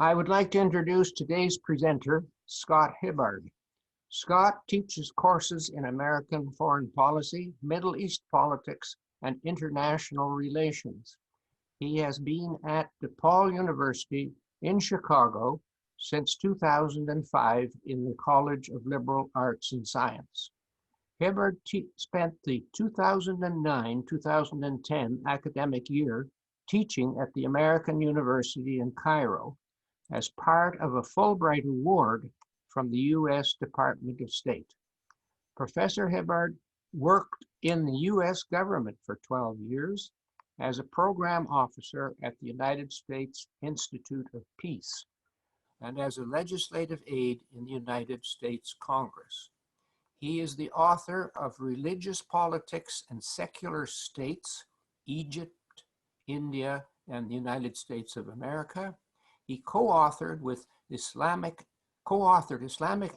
I would like to introduce today's presenter, Scott Hibbard. Scott teaches courses in American foreign policy, Middle East politics, and international relations. He has been at DePaul University in Chicago since 2005 in the College of Liberal Arts and Science. Hibbard spent the 2009-2010 academic year teaching at the American University in Cairo as part of a Fulbright Award from the U.S. Department of State. Professor Hibbard worked in the U.S. government for 12 years as a program officer at the United States Institute of Peace and as a legislative aide in the United States Congress. He is the author of Religious Politics and Secular States, Egypt, India, and the United States of America. He co-authored Islamic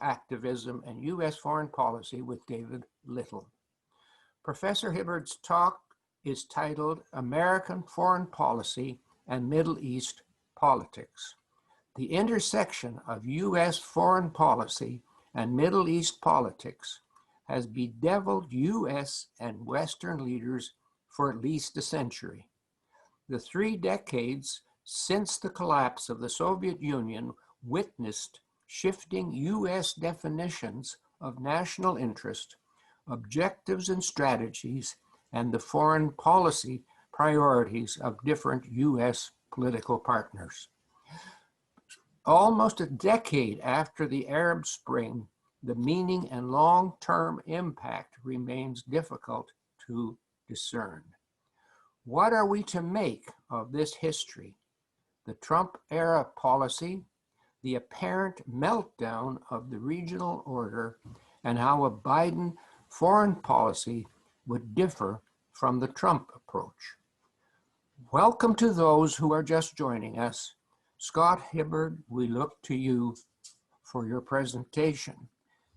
Activism and U.S. Foreign Policy with David Little. Professor Hibbard's talk is titled American Foreign Policy and Middle East Politics. The intersection of U.S. foreign policy and Middle East politics has bedeviled U.S. and Western leaders for at least a century. The 3 decades since the collapse of the Soviet Union witnessed shifting U.S. definitions of national interest, objectives and strategies, and the foreign policy priorities of different U.S. political partners. Almost a decade after the Arab Spring, the meaning and long-term impact remains difficult to discern. What are we to make of this history? The Trump-era policy, the apparent meltdown of the regional order, and how a Biden foreign policy would differ from the Trump approach. Welcome to those who are just joining us. Scott Hibbard, we look to you for your presentation.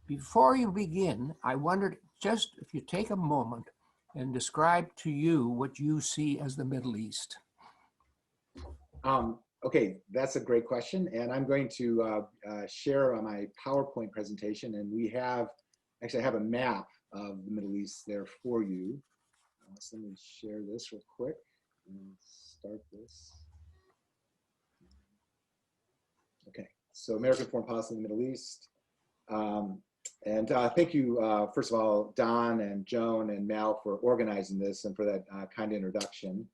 Before you begin, I wondered just if you take a moment and describe to you what you see as the Middle East. Okay, that's a great question, and I'm going to share on my PowerPoint presentation, and we have, actually I have a map of the Middle East there for you. So let me share this real quick and start this. Okay, so American foreign policy in the Middle East. Thank you, first of all, Don and Joan and Mal for organizing this and for that kind introduction.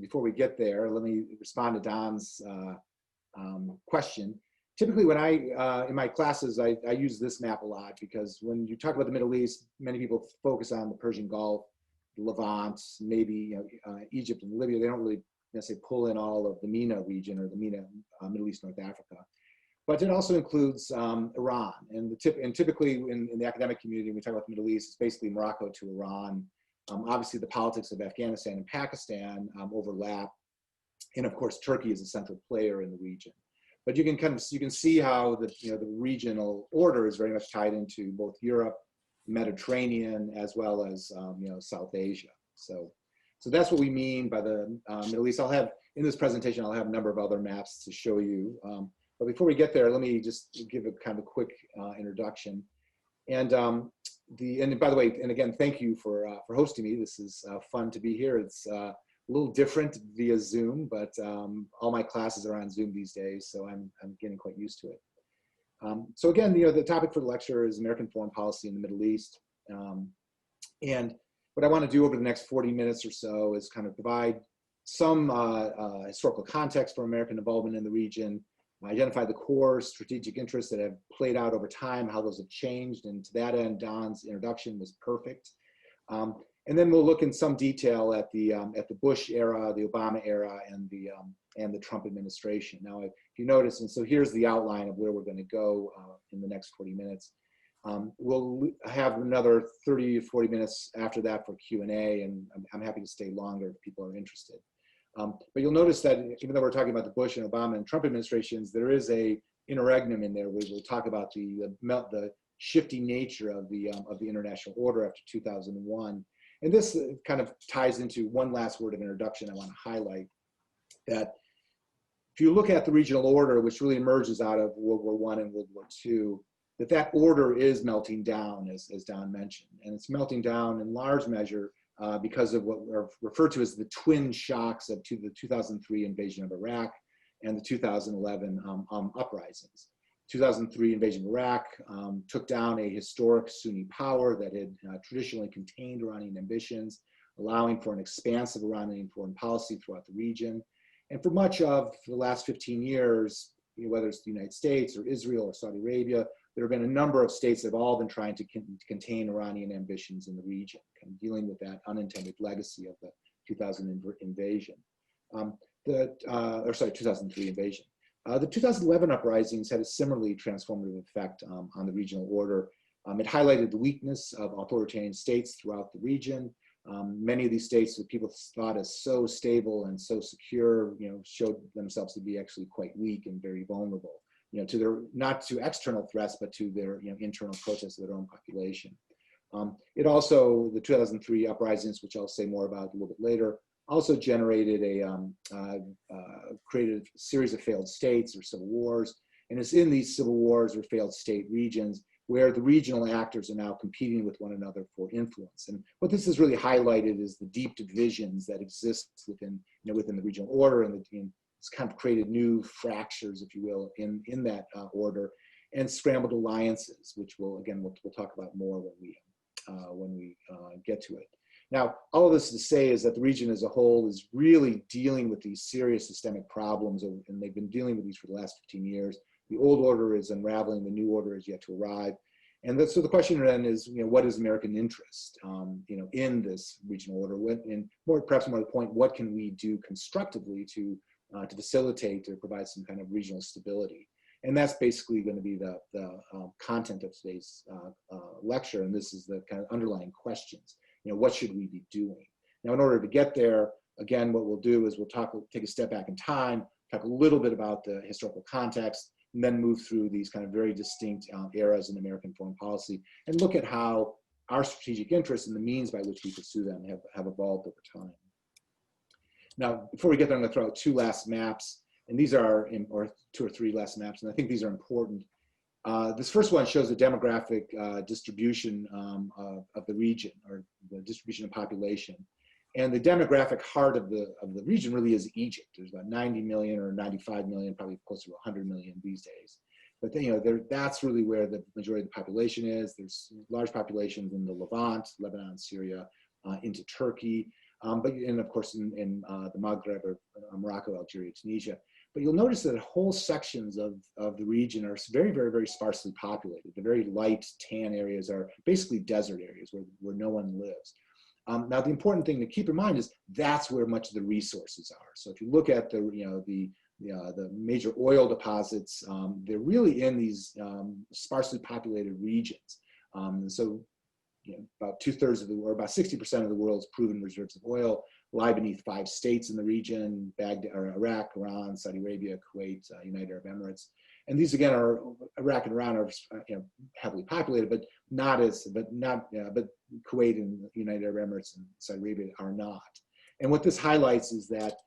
Before we get there, let me respond to Don's question. Typically when in my classes, I use this map a lot because when you talk about the Middle East, many people focus on the Persian Gulf, the Levant, maybe Egypt and Libya. They don't really necessarily pull in all of the MENA region or the MENA, Middle East, North Africa. But it also includes Iran. And typically in the academic community, when we talk about the Middle East, it's basically Morocco to Iran. Obviously, the politics of Afghanistan and Pakistan overlap, and of course, Turkey is a central player in the region. But you can see how the regional order is very much tied into both Europe, Mediterranean, as well as South Asia. So that's what we mean by the Middle East. I'll have in this presentation, I'll have a number of other maps to show you. But before we get there, let me just give a kind of a quick introduction. And by the way, and again, thank you for hosting me. This is fun to be here. It's a little different via Zoom, but all my classes are on Zoom these days, so I'm getting quite used to it. So again, the topic for the lecture is American foreign policy in the Middle East. And what I want to do over the next 40 minutes or so is kind of provide some historical context for American involvement in the region, identify the core strategic interests that have played out over time, how those have changed, and to that end, Don's introduction was perfect. And then we'll look in some detail at the Bush era, the Obama era, and the Trump administration. Now, if you notice, and so here's the outline of where we're going to go in the next 40 minutes. We'll have another 30 to 40 minutes after that for Q&A, and I'm happy to stay longer if people are interested. But you'll notice that even though we're talking about the Bush and Obama and Trump administrations, there is a interregnum in there where we'll talk about the shifting nature of the international order after 2001. And this kind of ties into one last word of introduction I want to highlight, that if you look at the regional order, which really emerges out of World War I and World War II, that order is melting down, as Don mentioned. And it's melting down in large measure because of what are referred to as the twin shocks of the 2003 invasion of Iraq and the 2011 uprisings. 2003 invasion of Iraq took down a historic Sunni power that had traditionally contained Iranian ambitions, allowing for an expansive Iranian foreign policy throughout the region. And for much of the last 15 years, whether it's the United States or Israel or Saudi Arabia, there have been a number of states that have all been trying to contain Iranian ambitions in the region, kind of dealing with that unintended legacy of the 2003 invasion. The 2011 uprisings had a similarly transformative effect on the regional order. It highlighted the weakness of authoritarian states throughout the region. Many of these states that people thought as so stable and so secure, showed themselves to be actually quite weak and very vulnerable, to their, not to external threats, but to their internal protests of their own population. It also, the 2003 uprisings, which I'll say more about a little bit later, also generated created a series of failed states or civil wars. And it's in these civil wars or failed state regions where the regional actors are now competing with one another for influence. And what this has really highlighted is the deep divisions that exist within the regional order, and it's kind of created new fractures, if you will, in that order, and scrambled alliances, which we'll talk about more when we get to it. Now, all of this to say is that the region as a whole is really dealing with these serious systemic problems, and they've been dealing with these for the last 15 years. The old order is unraveling, the new order is yet to arrive. And so the question then is, what is American interest, in this regional order? And perhaps more to the point, what can we do constructively to facilitate or provide some kind of regional stability? And that's basically going to be the content of today's lecture. And this is the kind of underlying questions. What should we be doing? Now, in order to get there, again, what we'll do is we'll take a step back in time, talk a little bit about the historical context, and then move through these kind of very distinct eras in American foreign policy and look at how our strategic interests and the means by which we pursue them have evolved over time. Now, before we get there, I'm going to throw out two last maps, and these are, or two or three last maps, and I think these are important. This first one shows the demographic distribution of the region, or the distribution of population. And the demographic heart of the region really is Egypt. There's about 90 million or 95 million, probably closer to 100 million these days. But that's really where the majority of the population is. There's large populations in the Levant, Lebanon, Syria, into Turkey, and of course in the Maghreb, or Morocco, Algeria, Tunisia. But you'll notice that whole sections of the region are very, very, very sparsely populated. The very light tan areas are basically desert areas where no one lives. Now, the important thing to keep in mind is that's where much of the resources are. So if you look at the major oil deposits, they're really in these sparsely populated regions. So about 2/3 or about 60% of the world's proven reserves of oil lie beneath 5 states in the region: Baghdad, or Iraq, Iran, Saudi Arabia, Kuwait, United Arab Emirates. And these again are, Iraq and Iran are heavily populated, but Kuwait and United Arab Emirates and Saudi Arabia are not. And what this highlights is that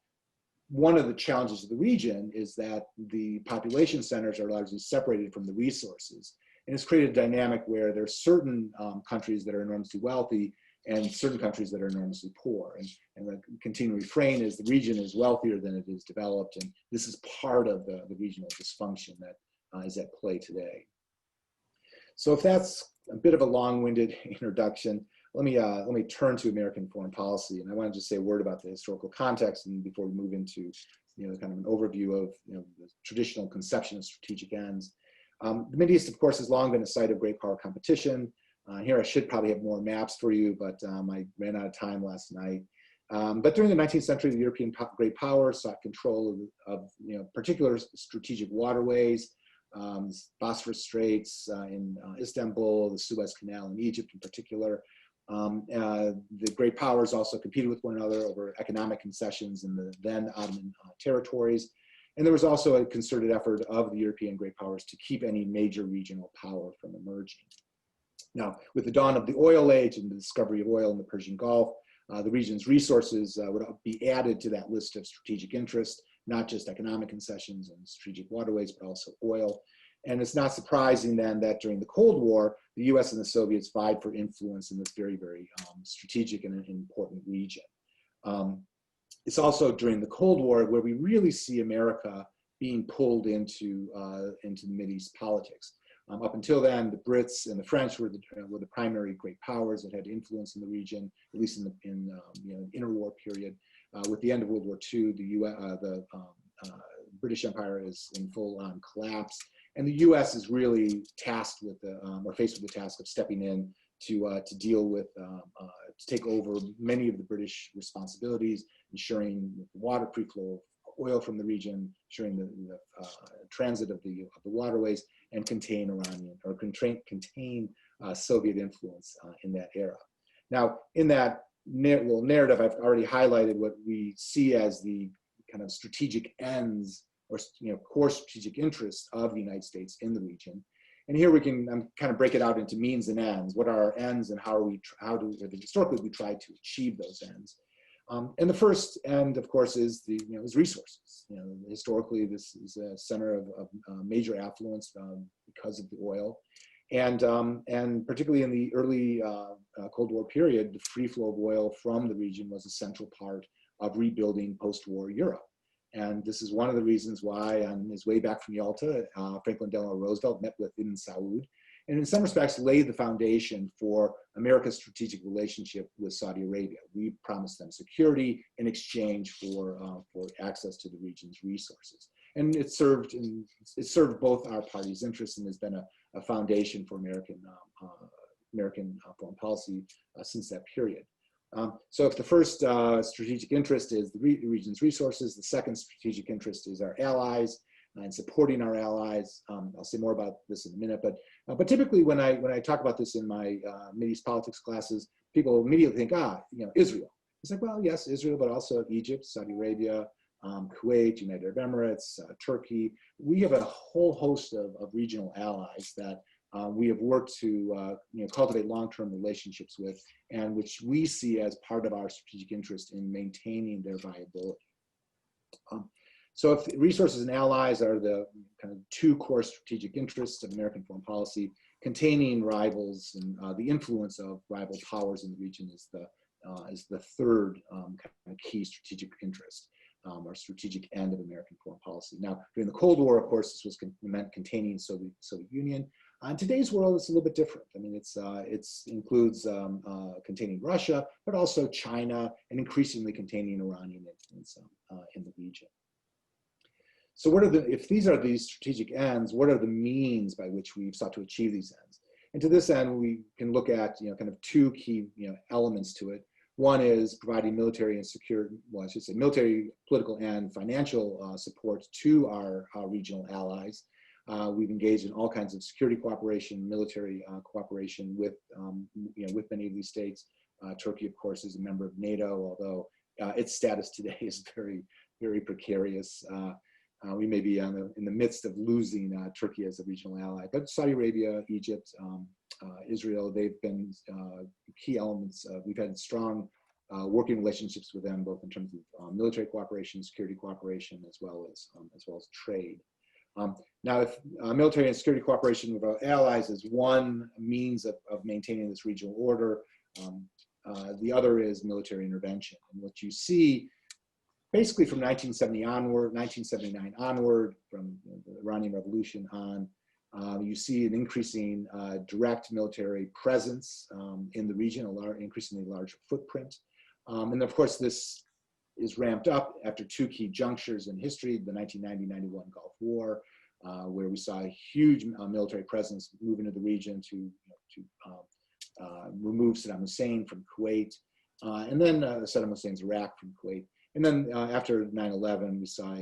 one of the challenges of the region is that the population centers are largely separated from the resources. And it's created a dynamic where there are certain countries that are enormously wealthy and certain countries that are enormously poor. And the continuing refrain is the region is wealthier than it is developed. And this is part of the regional dysfunction that is at play today. So if that's a bit of a long-winded introduction, let me turn to American foreign policy. And I want to just say a word about the historical context, and before we move into kind of an overview of the traditional conception of strategic ends. The Middle East, of course, has long been a site of great power competition. Here I should probably have more maps for you, but I ran out of time last night. But during the 19th century, the European great powers sought control of particular strategic waterways, Bosphorus Straits in Istanbul, the Suez Canal in Egypt in particular. The great powers also competed with one another over economic concessions in the then Ottoman territories. And there was also a concerted effort of the European great powers to keep any major regional power from emerging. Now, with the dawn of the oil age and the discovery of oil in the Persian Gulf, the region's resources would be added to that list of strategic interests. not just economic concessions and strategic waterways, but also oil. And it's not surprising then that during the Cold War, the US and the Soviets vied for influence in this very, very strategic and important region. It's also during the Cold War where we really see America being pulled into the Mideast politics. Up until then, the Brits and the French were the primary great powers that had influence in the region, at least in the interwar period. With the end of World War II, the British Empire is in full-on collapse, and the U.S. is really tasked with or faced with the task of stepping in to deal with, to take over many of the British responsibilities, ensuring the water free flow of oil from the region, ensuring the transit of the waterways, and contain Iranian or contain Soviet influence in that era. Now, in that little narrative, I've already highlighted what we see as the kind of strategic ends or core strategic interests of the United States in the region. And here we can kind of break it out into means and ends. What are our ends, and how do historically we try to achieve those ends? And the first end, of course, is is resources. Historically, this is a center of major affluence because of the oil, and particularly in the early Cold War period, the free flow of oil from the region was a central part of rebuilding post-war Europe. And this is one of the reasons why, on his way back from Yalta, Franklin Delano Roosevelt met with Ibn Saud, and in some respects laid the foundation for America's strategic relationship with Saudi Arabia. We promised them security in exchange for access to the region's resources. And it served both our parties' interests, and has been a foundation for American foreign policy since that period. So if the first strategic interest is the region's resources, the second strategic interest is our allies and supporting our allies. I'll say more about this in a minute, but typically when I talk about this in my Mideast politics classes, people immediately think, Israel. It's like, well, yes, Israel, but also Egypt, Saudi Arabia, Kuwait, United Arab Emirates, Turkey. We have a whole host of regional allies that we have worked to cultivate long-term relationships with, and which we see as part of our strategic interest in maintaining their viability. So if resources and allies are the kind of two core strategic interests of American foreign policy, containing rivals and the influence of rival powers in the region is the third kind of key strategic interest. Or strategic end of American foreign policy. Now, during the Cold War, of course, this was meant containing Soviet Union. In today's world, it's a little bit different. I mean, it includes containing Russia, but also China, and increasingly containing Iranian influence in the region. So, if these are these strategic ends, what are the means by which we've sought to achieve these ends? And to this end, we can look at kind of two key elements to it. One is providing military and military, political, and financial support to our regional allies. We've engaged in all kinds of security cooperation, military cooperation with many of these states. Turkey, of course, is a member of NATO, although its status today is very, very precarious. We may be in the midst of losing Turkey as a regional ally, but Saudi Arabia, Egypt, Israel, they've been key elements. We've had strong working relationships with them, both in terms of military cooperation, security cooperation, as well as trade. Now, if military and security cooperation with our allies is one means of maintaining this regional order, the other is military intervention. And what you see, basically from 1979 onward, from the Iranian Revolution on, you see an increasing direct military presence in the region, increasingly larger footprint. And of course, this is ramped up after two key junctures in history, the 1990-91 Gulf War, where we saw a huge military presence move into the region to remove Saddam Hussein from Kuwait, and then Saddam Hussein's Iraq from Kuwait. And then after 9/11, we saw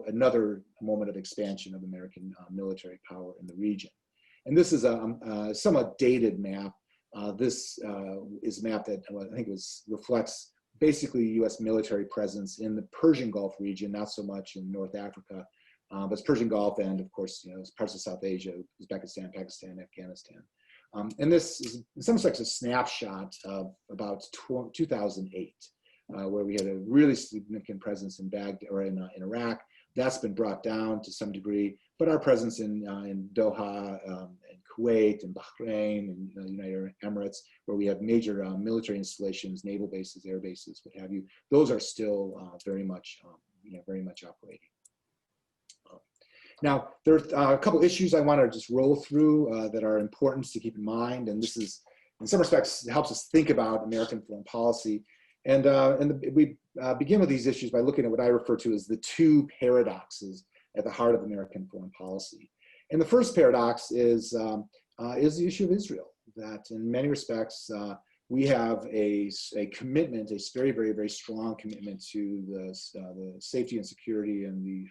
another moment of expansion of American military power in the region. And this is a somewhat dated map. This is a map that I think reflects basically U.S. military presence in the Persian Gulf region, not so much in North Africa, but it's Persian Gulf and, of course, parts of South Asia, Uzbekistan, Pakistan, Afghanistan. And this is in some respects a snapshot of about 2008. where we had a really significant presence in Baghdad or in Iraq. That's been brought down to some degree, but our presence in Doha, and Kuwait, and Bahrain, and the United Arab Emirates, where we have major military installations, naval bases, air bases, what have you, those are still very much operating. Now, there are a couple issues I want to just roll through that are important to keep in mind, and this is, in some respects, helps us think about American foreign policy. And we begin with these issues by looking at what I refer to as the two paradoxes at the heart of American foreign policy. And the first paradox is the issue of Israel, that in many respects, we have a commitment, a very, very, very strong commitment to the safety and security and the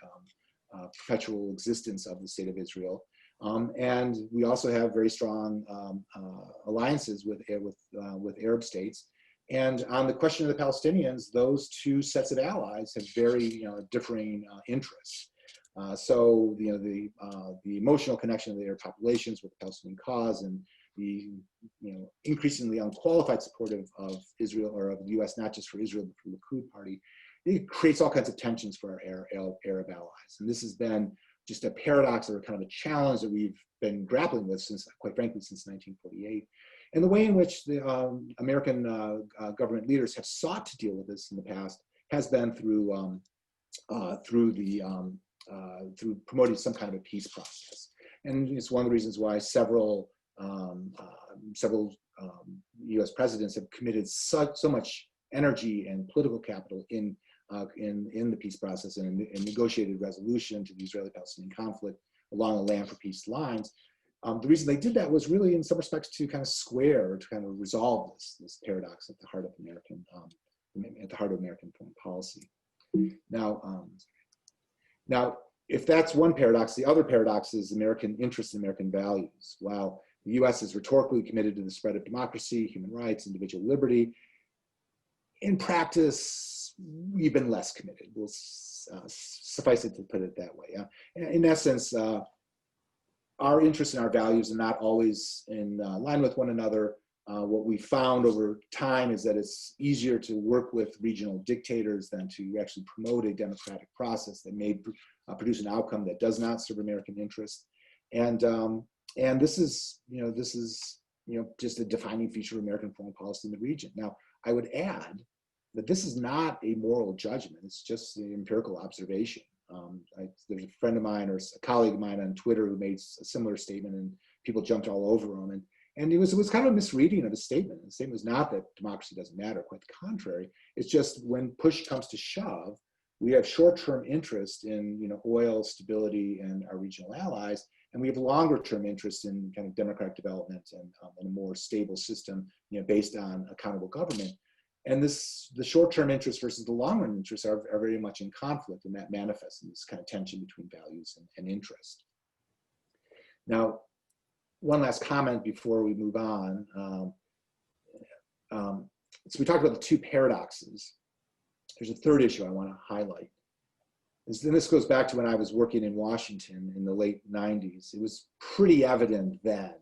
perpetual existence of the state of Israel. And we also have very strong alliances with Arab states. And on the question of the Palestinians, those two sets of allies have very differing interests. So the emotional connection of the Arab populations with the Palestinian cause, and the increasingly unqualified support of Israel, or of the U.S., not just for Israel but for the Likud party, it creates all kinds of tensions for our Arab allies. And this has been just a paradox, or kind of a challenge that we've been grappling with since, quite frankly, since 1948. And the way in which the American government leaders have sought to deal with this in the past has been through promoting some kind of a peace process. And it's one of the reasons why several U.S. presidents have committed so much energy and political capital in the peace process and in negotiated resolution to the Israeli-Palestinian conflict along the Land for Peace lines. The reason they did that was really, in some respects, to kind of square, or to kind of resolve this paradox at the heart of American foreign policy. Now, if that's one paradox, the other paradox is American interests and American values. While the U.S. is rhetorically committed to the spread of democracy, human rights, individual liberty, in practice, we've been less committed. We'll suffice it to put it that way. In essence, our interests and our values are not always in line with one another. What we found over time is that it's easier to work with regional dictators than to actually promote a democratic process that may produce an outcome that does not serve American interests. And this is just a defining feature of American foreign policy in the region. Now, I would add that this is not a moral judgment. It's just an empirical observation. There's a friend of mine, or a colleague of mine on Twitter, who made a similar statement, and people jumped all over him. And it was kind of a misreading of his statement. The statement was not that democracy doesn't matter, quite the contrary. It's just when push comes to shove, we have short-term interest in oil stability and our regional allies, and we have longer-term interest in kind of democratic development and a more stable system, based on accountable government. And the short-term interests versus the long-run interests are very much in conflict, and that manifests in this kind of tension between values and interest. Now, one last comment before we move on. So we talked about the two paradoxes. There's a third issue I want to highlight. And this goes back to when I was working in Washington in the late 90s. It was pretty evident then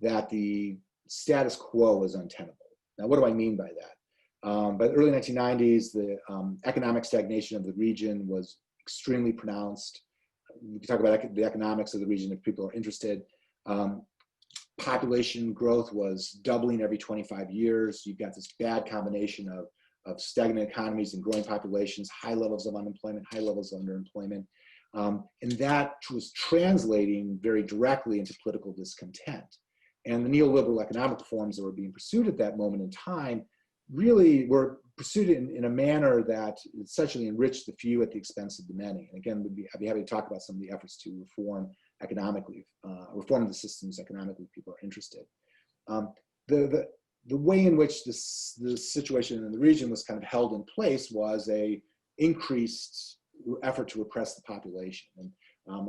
that the status quo was untenable. Now, what do I mean by that? By the early 1990s, the economic stagnation of the region was extremely pronounced. We can talk about the economics of the region if people are interested. Population growth was doubling every 25 years. You've got this bad combination of stagnant economies and growing populations, high levels of unemployment, high levels of underemployment. And that was translating very directly into political discontent. And the neoliberal economic reforms that were being pursued at that moment in time really were pursued in a manner that essentially enriched the few at the expense of the many. And again, I'd be happy to talk about some of the efforts to reform economically, reform the systems economically if people are interested. The way in which the situation in the region was kind of held in place was a increased effort to repress the population. And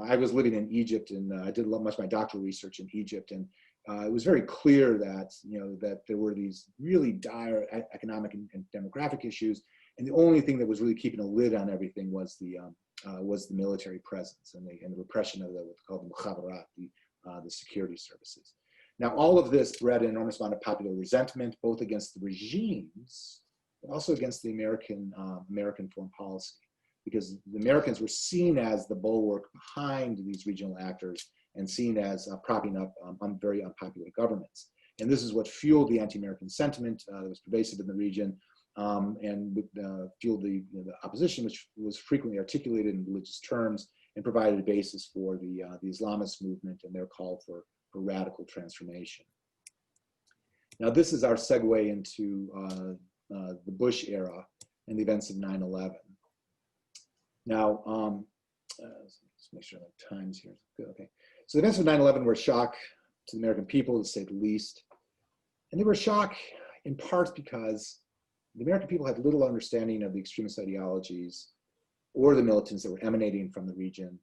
I was living in Egypt, and I did much of my doctoral research in Egypt, and it was very clear that that there were these really dire economic and demographic issues, and the only thing that was really keeping a lid on everything was the military presence and the repression of what's called the mukhabarat, the security services. Now, all of this bred an enormous amount of popular resentment, both against the regimes but also against the American foreign policy, because the Americans were seen as the bulwark behind these regional actors and seen as propping up very unpopular governments. And this is what fueled the anti-American sentiment that was pervasive in the region, and fueled the opposition, which was frequently articulated in religious terms and provided a basis for the Islamist movement and their call for radical transformation. Now, this is our segue into the Bush era and the events of 9/11. Now, let's make sure I have times here. Good, okay. So the events of 9/11 were a shock to the American people, to say the least. And they were a shock in part because the American people had little understanding of the extremist ideologies or the militants that were emanating from the region.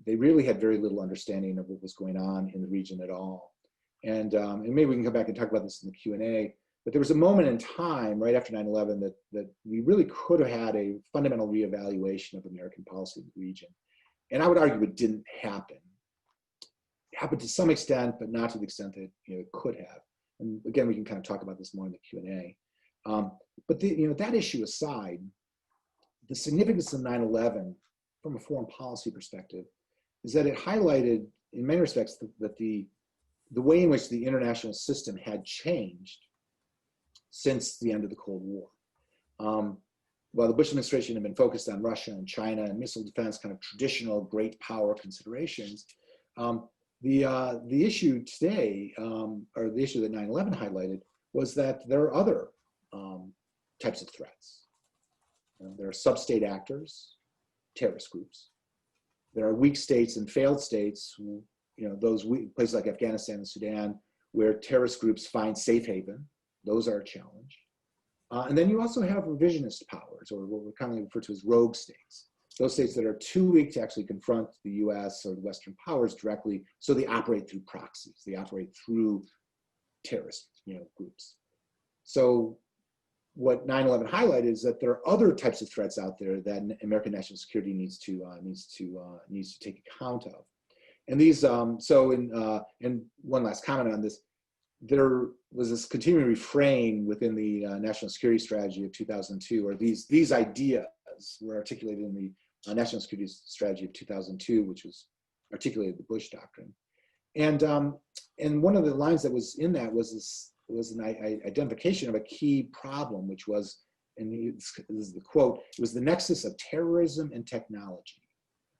They really had very little understanding of what was going on in the region at all. And maybe we can come back and talk about this in the Q&A, but there was a moment in time right after 9/11 that we really could have had a fundamental reevaluation of American policy in the region. And I would argue it didn't happen. It happened to some extent, but not to the extent that it could have. And again, we can kind of talk about this more in the Q&A. But that issue aside, the significance of 9/11 from a foreign policy perspective is that it highlighted, in many respects, that the way in which the international system had changed since the end of the Cold War. While the Bush administration had been focused on Russia and China and missile defense, kind of traditional great power considerations, the issue today, or the issue that 9/11 highlighted, was that there are other types of threats. There are sub-state actors, terrorist groups. There are weak states and failed states, those places like Afghanistan and Sudan, where terrorist groups find safe haven. Those are a challenge. And then you also have revisionist powers, or what we commonly refer to as rogue states. Those states that are too weak to actually confront the US or the Western powers directly, so they operate through proxies. They operate through terrorist groups. So what 9/11 highlighted is that there are other types of threats out there that American national security needs to take account of. And these, and one last comment on this, there was this continuing refrain within the national security strategy of 2002, or these ideas were articulated in the national security strategy of 2002, which was articulated the Bush Doctrine. And one of the lines that was in that was an identification of a key problem, which was, and this is the quote, it was the nexus of terrorism and technology.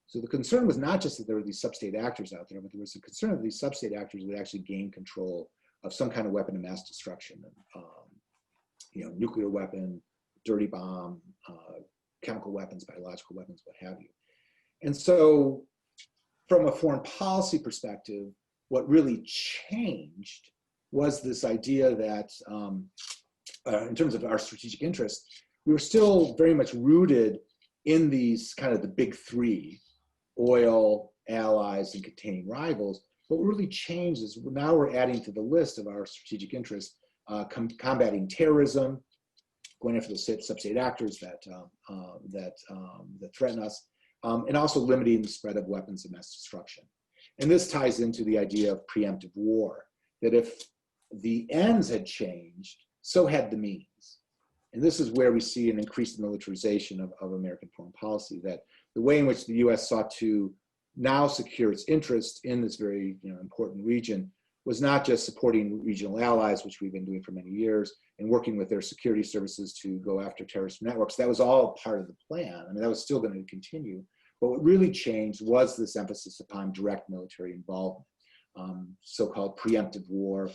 So the concern was not just that there were these sub-state actors out there, but there was a concern that these sub-state actors would actually gain control of some kind of weapon of mass destruction, nuclear weapon, dirty bomb, chemical weapons, biological weapons, what have you. And so from a foreign policy perspective, what really changed was this idea that in terms of our strategic interests, we were still very much rooted in these kind of the big three: oil, allies, and containing rivals. What really changed is now we're adding to the list of our strategic interests, combating terrorism, going after the sub-state actors that threaten us, and also limiting the spread of weapons of mass destruction. And this ties into the idea of preemptive war, that if the ends had changed, so had the means. And this is where we see an increased militarization of American foreign policy, that the way in which the US sought to now secure its interest in this very important region was not just supporting regional allies, which we've been doing for many years, and working with their security services to go after terrorist networks. That was all part of the plan. I mean, that was still going to continue. But what really changed was this emphasis upon direct military involvement, so-called preemptive war,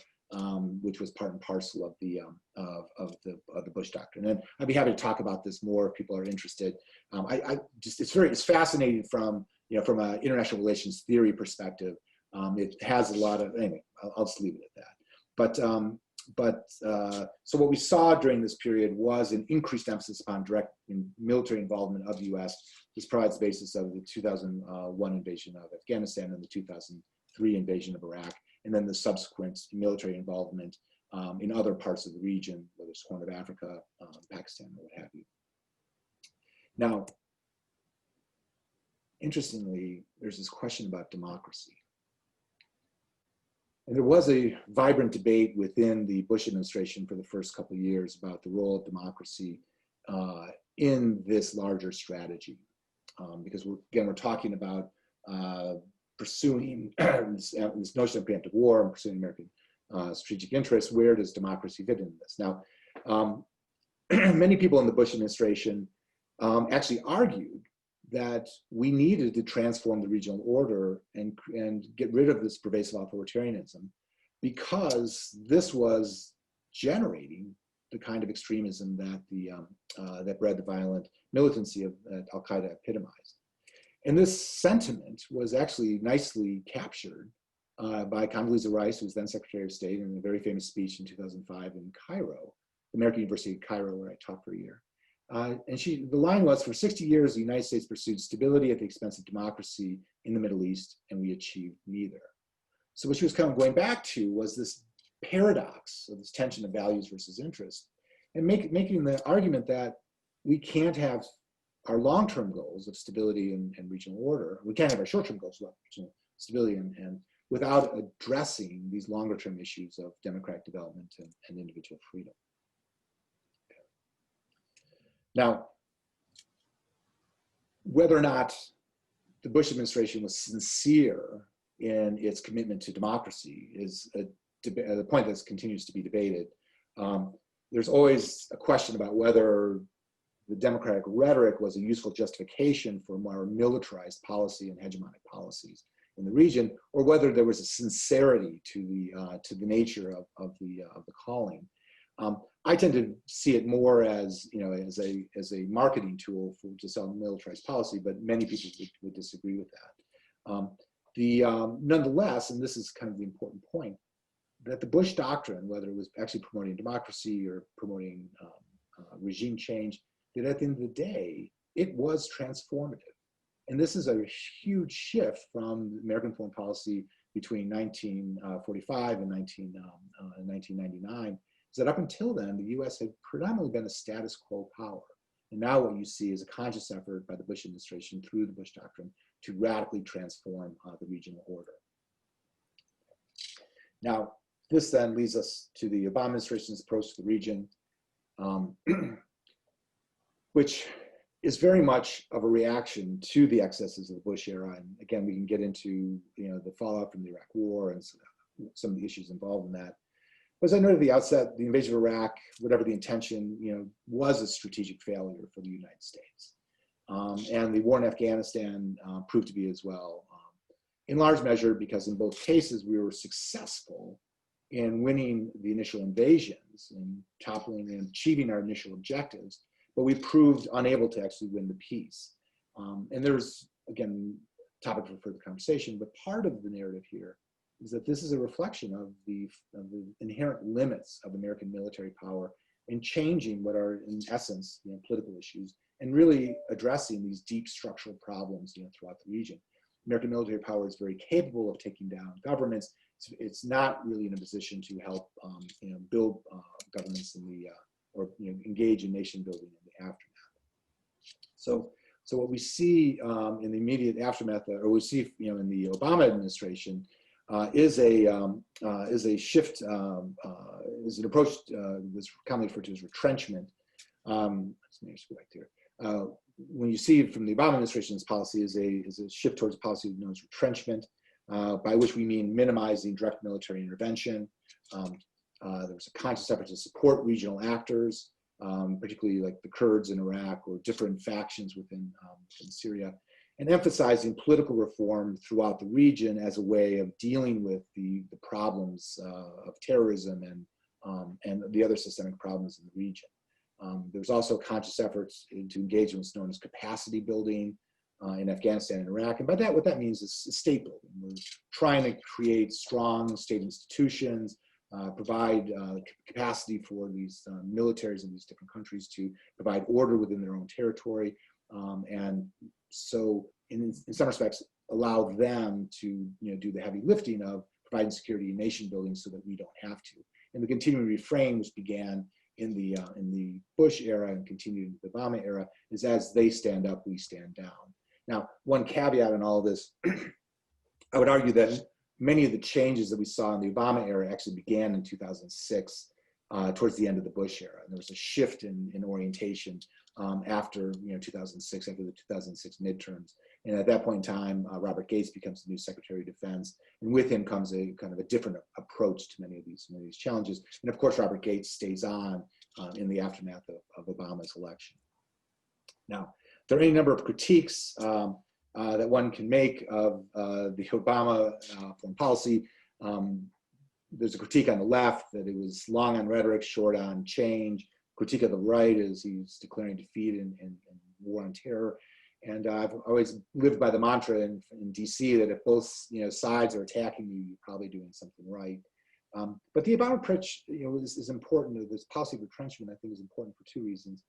which was part and parcel of the Bush Doctrine. And I'd be happy to talk about this more if people are interested. It's fascinating from an international relations theory perspective. It has a lot of, anyway, I'll just leave it at that. So what we saw during this period was an increased emphasis upon direct military involvement of the US. This provides the basis of the 2001 invasion of Afghanistan and the 2003 invasion of Iraq, and then the subsequent military involvement in other parts of the region, whether it's Horn of Africa, Pakistan, or what have you. Now, interestingly, there's this question about democracy. And there was a vibrant debate within the Bush administration for the first couple of years about the role of democracy in this larger strategy. Because we're talking about pursuing this notion of preemptive war and pursuing American strategic interests. Where does democracy fit in this? Now, many people in the Bush administration actually argued that we needed to transform the regional order and get rid of this pervasive authoritarianism, because this was generating the kind of extremism that that bred the violent militancy of Al-Qaeda epitomized. And this sentiment was actually nicely captured by Condoleezza Rice, who was then Secretary of State, in a very famous speech in 2005 in Cairo, the American University of Cairo, where I taught for a year. And the line was, for 60 years, the United States pursued stability at the expense of democracy in the Middle East, and we achieved neither. So what she was kind of going back to was this paradox of this tension of values versus interest, and making the argument that we can't have our long-term goals of stability and regional order. We can't have our short-term goals of regional stability and without addressing these longer-term issues of democratic development and individual freedom. Okay. Now, whether or not the Bush administration was sincere in its commitment to democracy is a point that continues to be debated. There's always a question about whether the democratic rhetoric was a useful justification for more militarized policy and hegemonic policies in the region, or whether there was a sincerity to the nature of the calling. I tend to see it more as as a marketing tool to sell militarized policy, but many people would disagree with that. Nonetheless, and this is kind of the important point, that the Bush doctrine, whether it was actually promoting democracy or promoting regime change, that at the end of the day, it was transformative. And this is a huge shift from American foreign policy between 1945 and 1999, is that up until then, the US had predominantly been a status quo power. And now what you see is a conscious effort by the Bush administration through the Bush doctrine to radically transform the regional order. Now, this then leads us to the Obama administration's approach to the region, which is very much of a reaction to the excesses of the Bush era. And again, we can get into the fallout from the Iraq War and some of the issues involved in that. But as I noted at the outset, the invasion of Iraq, whatever the intention, was a strategic failure for the United States. And the war in Afghanistan proved to be as well, in large measure because in both cases we were successful in winning the initial invasions and toppling and achieving our initial objectives, but we proved unable to actually win the peace. And there's, again, topic for further conversation, but part of the narrative here is that this is a reflection of the inherent limits of American military power in changing what are, in essence, political issues, and really addressing these deep structural problems throughout the region. American military power is very capable of taking down governments. It's not really in a position to help build governments in the or engage in nation building in the aftermath. So what we see in the immediate aftermath, or we see in the Obama administration, is a shift, is an approach that's commonly referred to as retrenchment. Let me just go back here. When you see from the Obama administration's policy is a shift towards a policy known as retrenchment, by which we mean minimizing direct military intervention. There was a conscious effort to support regional actors, particularly like the Kurds in Iraq or different factions within Syria, and emphasizing political reform throughout the region as a way of dealing with the problems of terrorism and the other systemic problems in the region. There's also conscious efforts to engage in what's known as capacity building in Afghanistan and Iraq. And by that, what that means is state building. We're trying to create strong state institutions, provide capacity for these militaries in these different countries to provide order within their own territory. And so in some respects, allow them to do the heavy lifting of providing security and nation building so that we don't have to. And the continuing refrain, which began in the Bush era and continued in the Obama era, is as they stand up, we stand down. Now, one caveat in all of this, I would argue that many of the changes that we saw in the Obama era actually began in 2006 towards the end of the Bush era. And there was a shift in orientation after 2006, after the 2006 midterms. And at that point in time, Robert Gates becomes the new Secretary of Defense, and with him comes a kind of a different approach to many of these challenges. And of course, Robert Gates stays on in the aftermath of Obama's election. Now, there are any number of critiques that one can make of the Obama foreign policy. There's a critique on the left that it was long on rhetoric, short on change. Critique of the right is he's declaring defeat in war on terror. And I've always lived by the mantra in DC that if both sides are attacking you, you're probably doing something right. But the Obama approach is important. This policy of retrenchment, I think, is important for two reasons.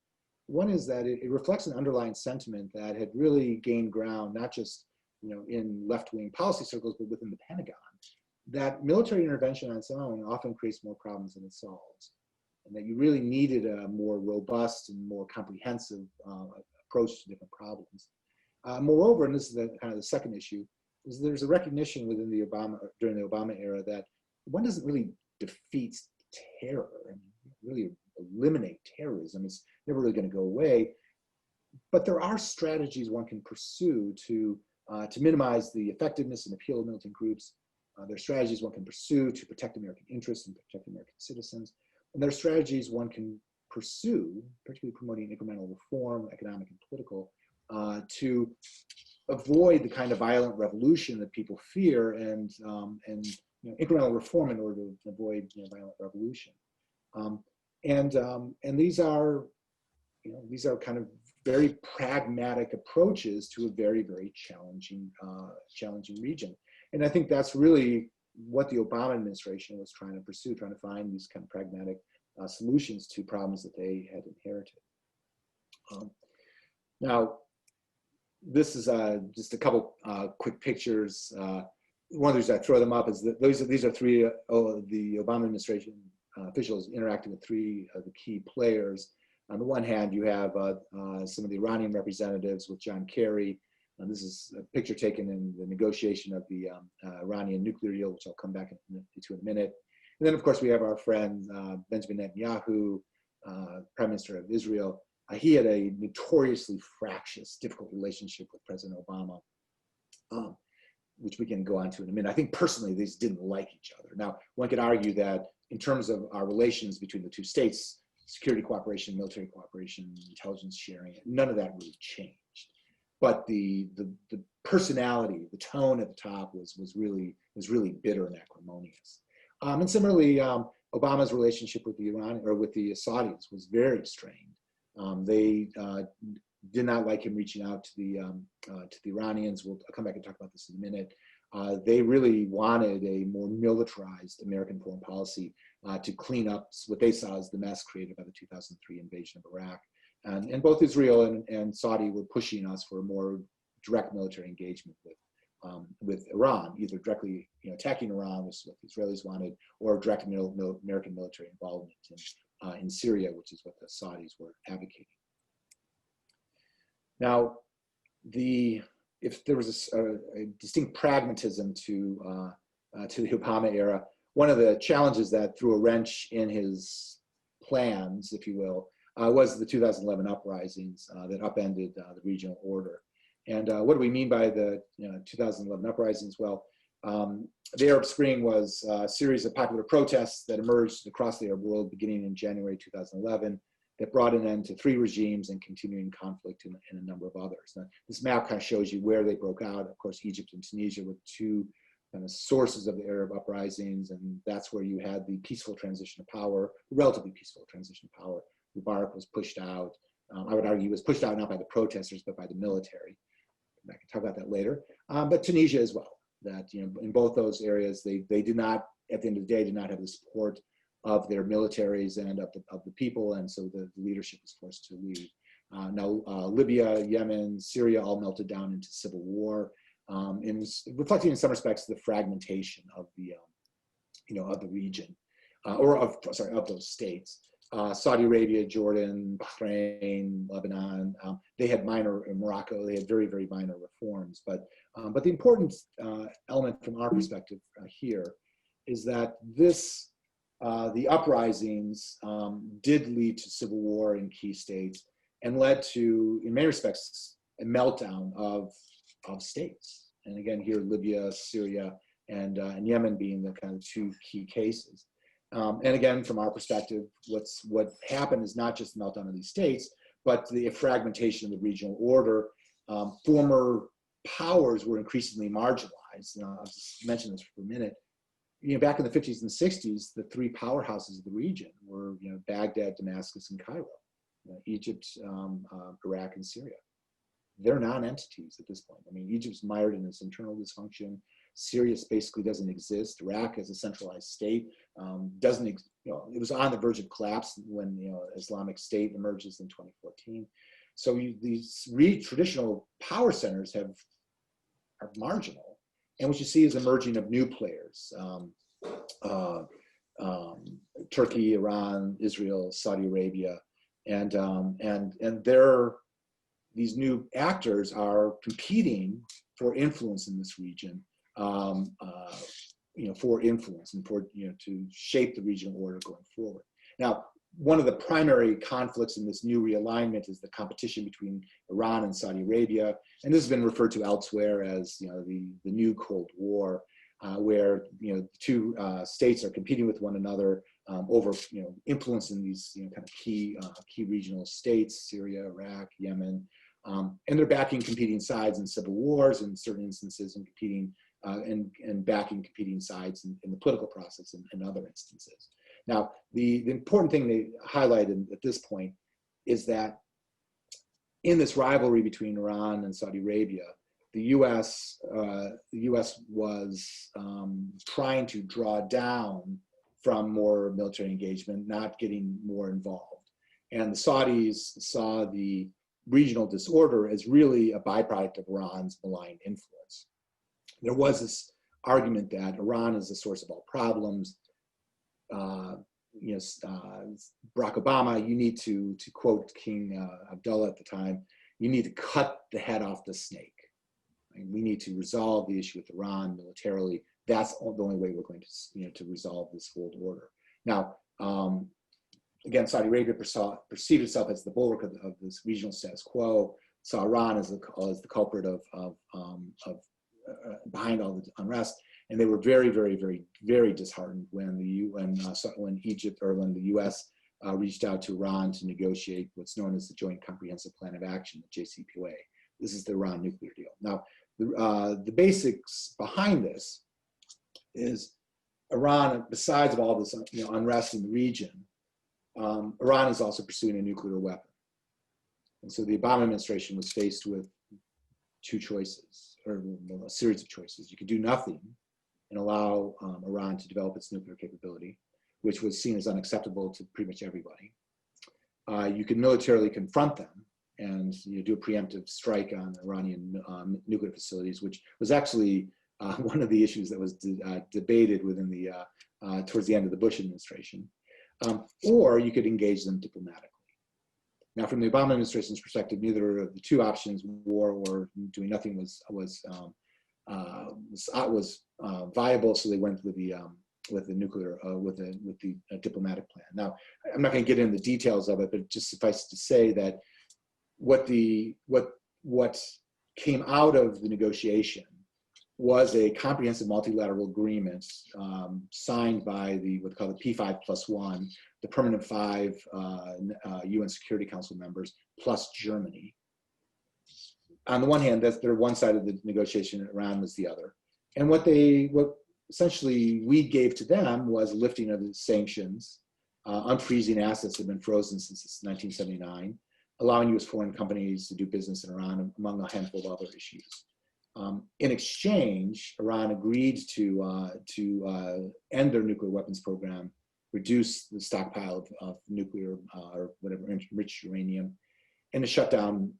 One is that it reflects an underlying sentiment that had really gained ground, not just in left-wing policy circles, but within the Pentagon, that military intervention on its own often creates more problems than it solves, and that you really needed a more robust and more comprehensive approach to different problems. Moreover, and this is kind of the second issue, is there's a recognition during the Obama era that one doesn't really defeat terror and really eliminate terrorism. It's never really going to go away, but there are strategies one can pursue to minimize the effectiveness and appeal of militant groups. There are strategies one can pursue to protect American interests and protect American citizens. And there are strategies one can pursue, particularly promoting incremental reform, economic and political, to avoid the kind of violent revolution that people fear, and incremental reform in order to avoid violent revolution. And these are kind of very pragmatic approaches to a very, very challenging region. And I think that's really what the Obama administration was trying to pursue, trying to find these kind of pragmatic solutions to problems that they had inherited. Now, this is just a couple quick pictures. One of the reasons I throw them up is that these are three the Obama administration officials interacting with three of the key players. On the one hand, you have some of the Iranian representatives with John Kerry. This is a picture taken in the negotiation of the Iranian nuclear deal, which I'll come back to in a minute. And then, of course, we have our friend Benjamin Netanyahu, Prime Minister of Israel. He had a notoriously fractious, difficult relationship with President Obama, which we can go on to in a minute. I think personally, these didn't like each other. Now, one could argue that in terms of our relations between the two states, security cooperation, military cooperation, intelligence sharing, none of that really changed. But the personality, the tone at the top was really bitter and acrimonious. And similarly, Obama's relationship with the Saudis was very strained. They did not like him reaching out to the Iranians. I'll come back and talk about this in a minute. They really wanted a more militarized American foreign policy to clean up what they saw as the mess created by the 2003 invasion of Iraq. And both Israel and Saudi were pushing us for a more direct military engagement with Iran, either directly attacking Iran, which is what the Israelis wanted, or direct American military involvement in Syria, which is what the Saudis were advocating. Now, if there was a distinct pragmatism to the Obama era, one of the challenges that threw a wrench in his plans, if you will, was the 2011 uprisings that upended the regional order. And what do we mean by the 2011 uprisings? Well, the Arab Spring was a series of popular protests that emerged across the Arab world beginning in January 2011 that brought an end to 3 regimes and continuing conflict in a number of others. Now, this map kind of shows you where they broke out. Of course, Egypt and Tunisia were 2 kind of sources of the Arab uprisings, and that's where you had the peaceful transition of power, relatively peaceful transition of power. Mubarak was pushed out. I would argue he was pushed out not by the protesters, but by the military. I can talk about that later. But Tunisia as well, that in both those areas, they did not, at the end of the day, did not have the support of their militaries and of the people, and so the leadership was forced to leave. Now, Libya, Yemen, Syria all melted down into civil war, and reflecting in some respects the fragmentation of the region, of those states. Saudi Arabia, Jordan, Bahrain, Lebanon, they had Morocco, they had very, very minor reforms. But the important element from our perspective here is that this the uprisings did lead to civil war in key states and led to, in many respects, a meltdown of states. And again, here, Libya, Syria, and Yemen being the kind of two key cases. And again, from our perspective, what happened is not just the meltdown of these states, but the fragmentation of the regional order. Former powers were increasingly marginalized. I'll just mention this for a minute. Back in the 50s and 60s, the three powerhouses of the region were, Baghdad, Damascus, and Cairo. Egypt, Iraq, and Syria. They're non-entities at this point. I mean, Egypt's mired in its internal dysfunction. Syria basically doesn't exist. Iraq as a centralized state it was on the verge of collapse when Islamic State emerges in 2014. So these traditional power centers are marginal, and what you see is emerging of new players: Turkey, Iran, Israel, Saudi Arabia, and these new actors are competing for influence in this region. For influence and to shape the regional order going forward. Now, one of the primary conflicts in this new realignment is the competition between Iran and Saudi Arabia, and this has been referred to elsewhere as the new Cold War, where the two states are competing with one another over influence in these kind of key regional states: Syria, Iraq, Yemen, and they're backing competing sides in civil wars in certain instances, and competing. And backing competing sides in the political process in other instances. Now, the important thing they highlighted at this point is that in this rivalry between Iran and Saudi Arabia, the U.S. was trying to draw down from more military engagement, not getting more involved. And the Saudis saw the regional disorder as really a byproduct of Iran's malign influence. There was this argument that Iran is the source of all problems. Barack Obama, you need to quote King Abdullah at the time, you need to cut the head off the snake. And we need to resolve the issue with Iran militarily. That's the only way we're going to, to resolve this world order. Now, again, Saudi Arabia perceived itself as the bulwark of this regional status quo. Saw Iran as the culprit of behind all the unrest, and they were very, very, very, very disheartened when the U.S. Reached out to Iran to negotiate what's known as the Joint Comprehensive Plan of Action, the JCPOA. This is the Iran nuclear deal. Now, the basics behind this is Iran, besides of all this unrest in the region, Iran is also pursuing a nuclear weapon. And so the Obama administration was faced with two choices, or a series of choices. You could do nothing and allow Iran to develop its nuclear capability, which was seen as unacceptable to pretty much everybody. You could militarily confront them and do a preemptive strike on Iranian nuclear facilities, which was actually one of the issues that was debated within towards the end of the Bush administration. Or you could engage them diplomatically. Now, from the Obama administration's perspective, neither of the two options, war or doing nothing, was viable. So they went with the diplomatic plan. Now, I'm not going to get into the details of it, but just suffice to say that what came out of the negotiation was a comprehensive multilateral agreement signed by what's called the P5+1, the permanent 5 UN Security Council members, plus Germany. On the one hand, they're one side of the negotiation, and Iran was the other. And what essentially we gave to them was lifting of the sanctions, unfreezing assets that have been frozen since 1979, allowing U.S. foreign companies to do business in Iran, among a handful of other issues. In exchange, Iran agreed to end their nuclear weapons program, reduce the stockpile of nuclear or whatever enriched uranium, and to shut down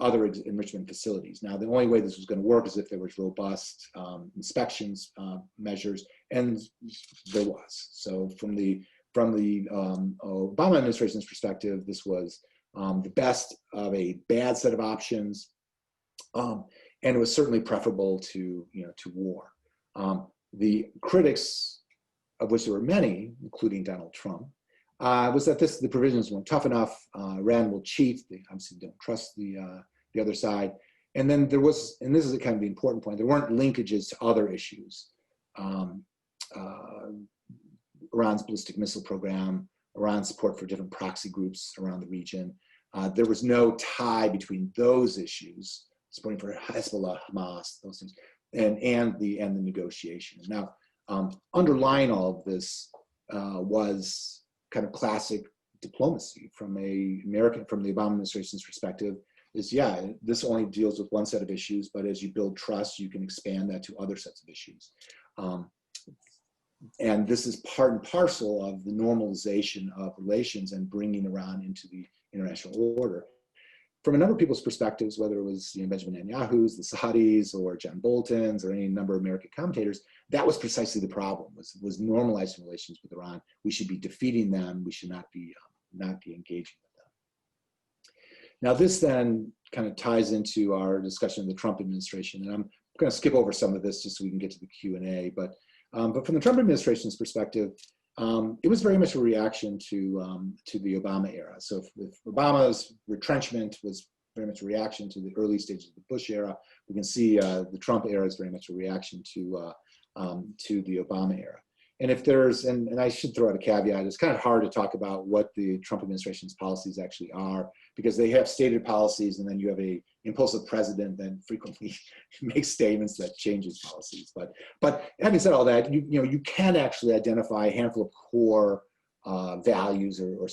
other enrichment facilities. Now, the only way this was going to work is if there was robust inspections measures, and there was. So from the Obama administration's perspective, this was the best of a bad set of options. And it was certainly preferable to war. The critics of which there were many, including Donald Trump, was that the provisions weren't tough enough. Iran will cheat. They obviously don't trust the other side. And then there was, and this is kind of the important point, there weren't linkages to other issues. Iran's ballistic missile program, Iran's support for different proxy groups around the region. There was no tie between those issues, supporting for Hezbollah, Hamas, those things, and the negotiation. Now, underlying all of this was kind of classic diplomacy from the Obama administration's perspective. Is this only deals with one set of issues, but as you build trust, you can expand that to other sets of issues. And this is part and parcel of the normalization of relations and bringing Iran into the international order. From a number of people's perspectives, whether it was Benjamin Netanyahu's, the Saudis, or John Bolton's, or any number of American commentators, that was precisely the problem, was normalizing relations with Iran. We should be defeating them. We should not be engaging with them. Now, this then kind of ties into our discussion of the Trump administration, and I'm going to skip over some of this just so we can get to the Q&A. But from the Trump administration's perspective, it was very much a reaction to the Obama era. So if Obama's retrenchment was very much a reaction to the early stages of the Bush era, we can see the Trump era is very much a reaction to the Obama era. And if there's, and I should throw out a caveat, it's kind of hard to talk about what the Trump administration's policies actually are, because they have stated policies, and then you have a impulsive president that frequently makes statements that changes policies. But having said all that, you can actually identify a handful of core values or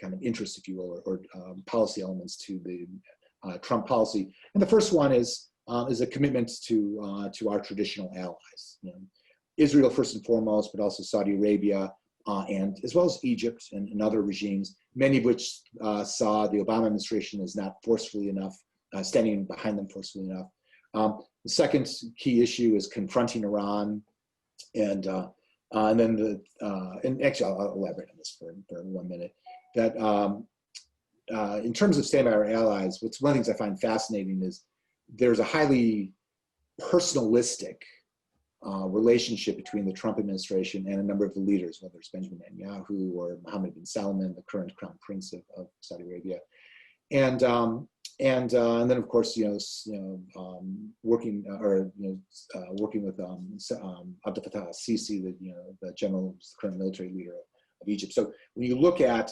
kind of interests, if you will, or policy elements to the Trump policy. And the first one is a commitment to our traditional allies. Israel first and foremost, but also Saudi Arabia, and as well as Egypt and other regimes, many of which saw the Obama administration as not forcefully enough, standing behind them forcefully enough. The second key issue is confronting Iran, and then and actually I'll elaborate on this for 1 minute. That in terms of standing by our allies, one of the things I find fascinating is there's a highly personalistic relationship between the Trump administration and a number of the leaders, whether it's Benjamin Netanyahu or Mohammed bin Salman, the current crown prince of Saudi Arabia, and then of course working with Abdel Fattah al-Sisi, the current military leader of Egypt. So when you look at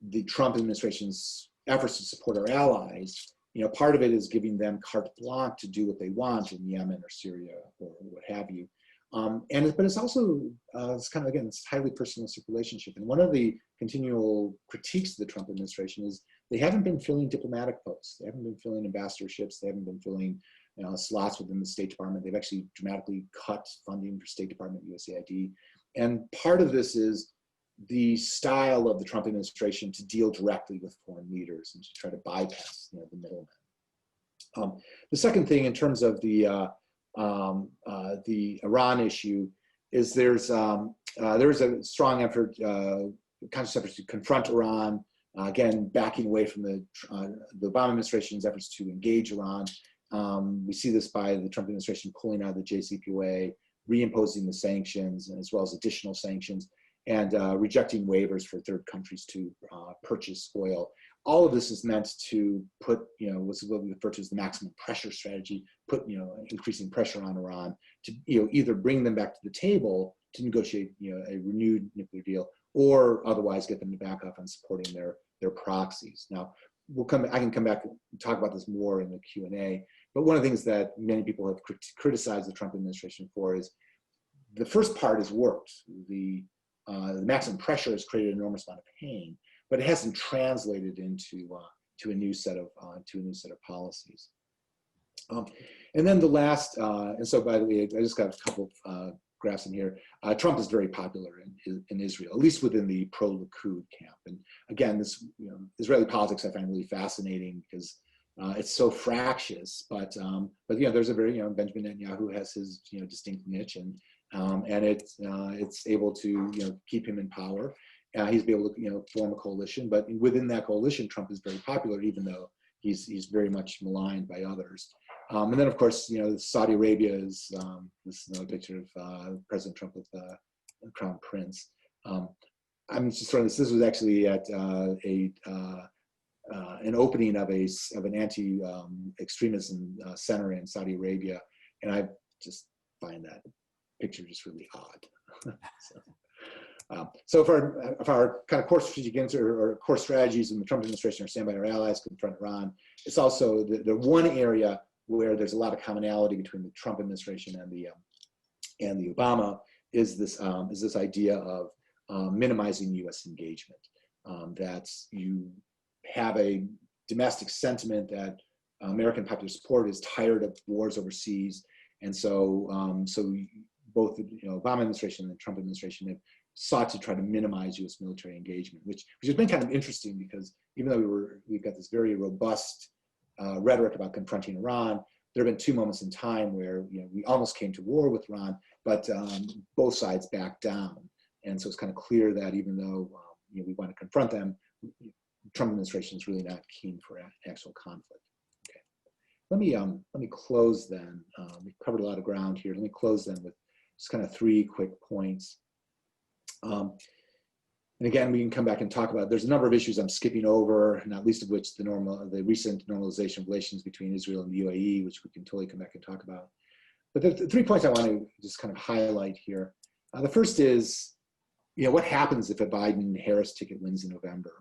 the Trump administration's efforts to support our allies, part of it is giving them carte blanche to do what they want in Yemen or Syria or what have you. But it's also, it's kind of, again, it's a highly personalistic relationship. And one of the continual critiques of the Trump administration is they haven't been filling diplomatic posts. They haven't been filling ambassadorships. They haven't been filling slots within the State Department. They've actually dramatically cut funding for State Department, USAID. And part of this is the style of the Trump administration to deal directly with foreign leaders and to try to bypass the middlemen. The second thing in terms of the Iran issue is there is a strong effort, conscious effort to confront Iran, again, backing away from the Obama administration's efforts to engage Iran. We see this by the Trump administration pulling out of the JCPOA, reimposing the sanctions, and as well as additional sanctions, and rejecting waivers for third countries to purchase oil. All of this is meant to put, what's what we refer to as the maximum pressure strategy, put, increasing pressure on Iran to, either bring them back to the table to negotiate, a renewed nuclear deal, or otherwise get them to back off on supporting their proxies. Now, I can come back and talk about this more in the Q&A, but one of the things that many people have criticized the Trump administration for is the first part has worked. The maximum pressure has created an enormous amount of pain, but it hasn't translated into to a new set of policies. And then the last, and so by the way, I just got a couple of graphs in here. Trump is very popular in Israel, at least within the pro-Likud camp. And again, this Israeli politics I find really fascinating because it's so fractious. But there's a very Benjamin Netanyahu has his distinct niche, and it's able to keep him in power. He's been able to form a coalition, but within that coalition, Trump is very popular, even though he's very much maligned by others. And then, of course, Saudi Arabia is this is another picture of President Trump with the Crown Prince. I'm just throwing this. This was actually at an opening of an anti-extremism center in Saudi Arabia, and I just find that picture just really odd. So if our kind of core strategic answer or core strategies in the Trump administration are stand by our allies, confront Iran, it's also the one area where there's a lot of commonality between the Trump administration and the Obama is this idea of minimizing U.S. engagement. That you have a domestic sentiment that American popular support is tired of wars overseas, and so both the Obama administration and the Trump administration have sought to try to minimize U.S. military engagement, which has been kind of interesting because even though we've got this very robust rhetoric about confronting Iran, there have been two moments in time where we almost came to war with Iran, but both sides backed down, and so it's kind of clear that even though we want to confront them, the Trump administration is really not keen for actual conflict. Okay, let me close then. We've covered a lot of ground here. Let me close then with just kind of 3 quick points. And again, we can come back and talk about, there's a number of issues I'm skipping over, not least of which the recent normalization of relations between Israel and the UAE, which we can totally come back and talk about. But the 3 points I want to just kind of highlight here. The first is, what happens if a Biden-Harris ticket wins in November?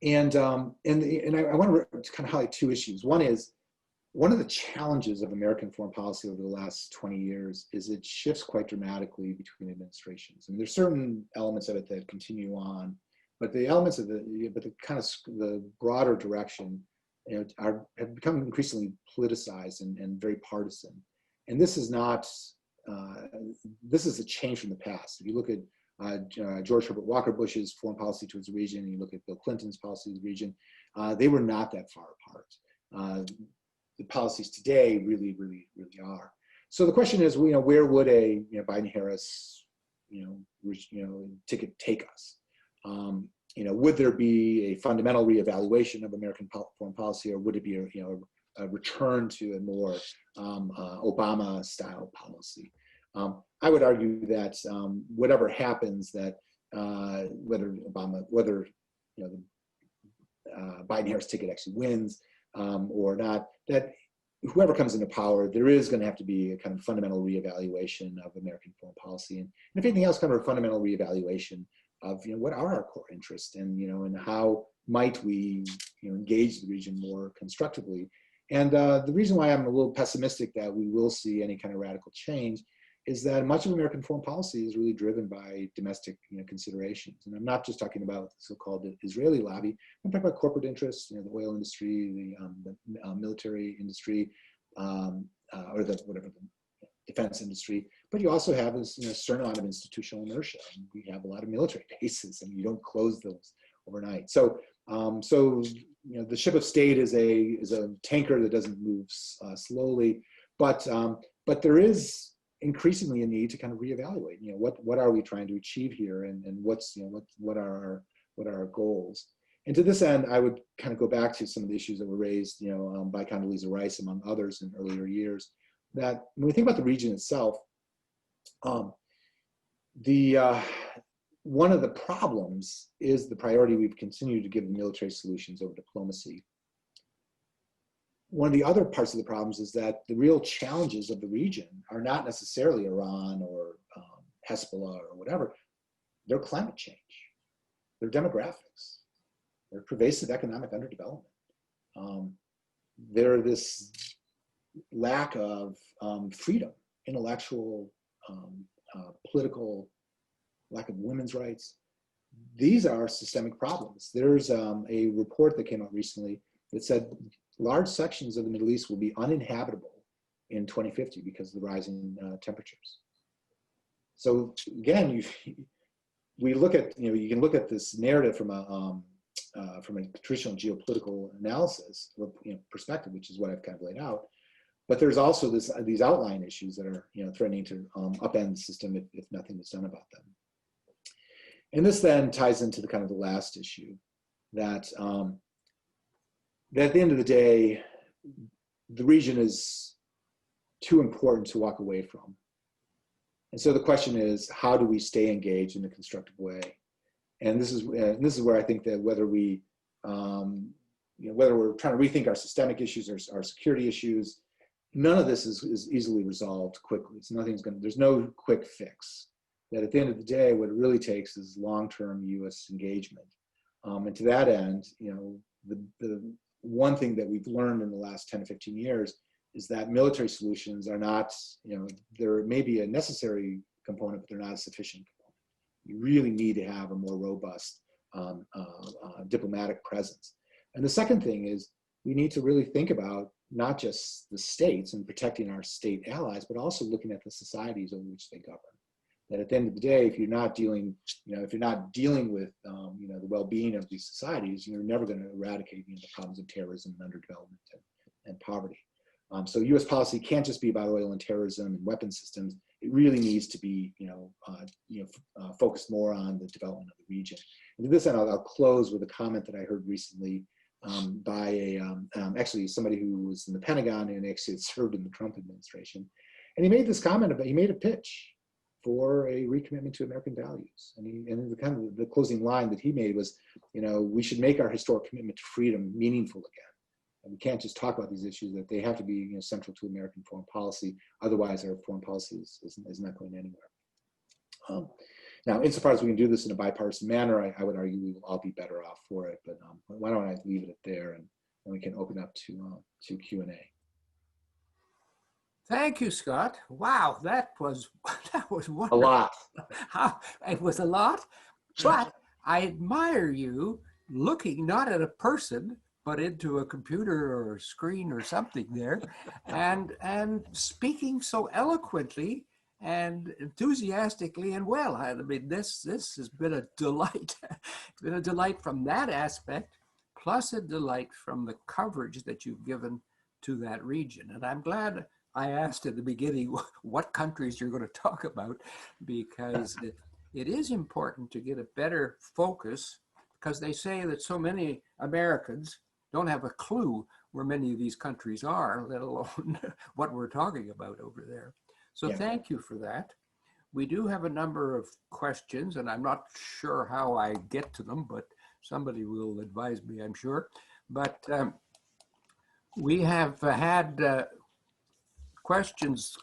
And I want to kind of highlight 2 issues. One is, one of the challenges of American foreign policy over the last 20 years is it shifts quite dramatically between administrations. And there's certain elements of it that continue on, but the elements of the kind of the broader direction have become increasingly politicized and very partisan. And this is not, this is a change from the past. If you look at George Herbert Walker Bush's foreign policy towards the region, and you look at Bill Clinton's policy to the region, they were not that far apart. The policies today really are. So the question is, where would a Biden-Harris ticket take us? Would there be a fundamental reevaluation of American foreign policy, or would it be a return to a more Obama-style policy? I would argue that whatever happens, that whether the Biden-Harris ticket actually wins or not, that whoever comes into power, there is going to have to be a kind of fundamental reevaluation of American foreign policy, and if anything else, kind of a fundamental reevaluation of what are our core interests, and and how might we engage the region more constructively. And the reason why I'm a little pessimistic that we will see any kind of radical change is that much of American foreign policy is really driven by domestic considerations. And I'm not just talking about the so-called Israeli lobby. I'm talking about corporate interests, the oil industry, the military industry, or the defense industry. But you also have this certain amount of institutional inertia. We have a lot of military bases, and you don't close those overnight. So the ship of state is a tanker that doesn't move slowly, but there is increasingly a need to kind of reevaluate. What are we trying to achieve here, and what are our goals? And to this end, I would kind of go back to some of the issues that were raised, by Condoleezza Rice, among others, in earlier years. That when we think about the region itself, one of the problems is the priority we've continued to give the military solutions over diplomacy. One of the other parts of the problems is that the real challenges of the region are not necessarily Iran or Hezbollah or whatever. They're climate change, they're demographics, they're pervasive economic underdevelopment. They're this lack of freedom, intellectual, political, lack of women's rights. These are systemic problems. There's a report that came out recently that said large sections of the Middle East will be uninhabitable in 2050 because of the rising temperatures. So again, we look at, you can look at this narrative from a traditional geopolitical analysis perspective, which is what I've kind of laid out. But there's also these outlying issues that are threatening to upend the system if nothing is done about them. And this then ties into the kind of the last issue that at the end of the day, the region is too important to walk away from. And so the question is, how do we stay engaged in a constructive way? And this is where I think that whether we, whether we're trying to rethink our systemic issues or our security issues, none of this is easily resolved quickly. So there's no quick fix. That at the end of the day, what it really takes is long-term U.S. engagement. And to that end, the one thing that we've learned in the last 10 to 15 years is that military solutions are not, there may be a necessary component, but they're not a sufficient component. You really need to have a more robust diplomatic presence. And the second thing is we need to really think about not just the states and protecting our state allies, but also looking at the societies over which they govern. That at the end of the day, if you're not dealing, with, the well-being of these societies, you're never going to eradicate the problems of terrorism and underdevelopment and poverty. So U.S. policy can't just be about oil and terrorism and weapon systems. It really needs to be, focused more on the development of the region. And to this end, I'll close with a comment that I heard recently by actually somebody who was in the Pentagon and actually had served in the Trump administration. And he made this comment he made a pitch for a recommitment to American values. And the closing line that he made was, we should make our historic commitment to freedom meaningful again. And we can't just talk about these issues, that they have to be central to American foreign policy. Otherwise, our foreign policy is not going anywhere. Now, insofar as we can do this in a bipartisan manner, I would argue we will all be better off for it. But why don't I leave it at there, and then we can open up to Q&A. Thank you, Scott. Wow, that was wonderful. A lot. It was a lot, but I admire you looking not at a person, but into a computer or a screen or something there, and speaking so eloquently and enthusiastically and well. I mean, this has been a delight. It's been a delight from that aspect, plus a delight from the coverage that you've given to that region. And I'm glad I asked at the beginning what countries you're going to talk about, because it is important to get a better focus, because they say that so many Americans don't have a clue where many of these countries are, let alone what we're talking about over there. So Thank you for that. We do have a number of questions, and I'm not sure how I get to them, but somebody will advise me, I'm sure. But we have had questions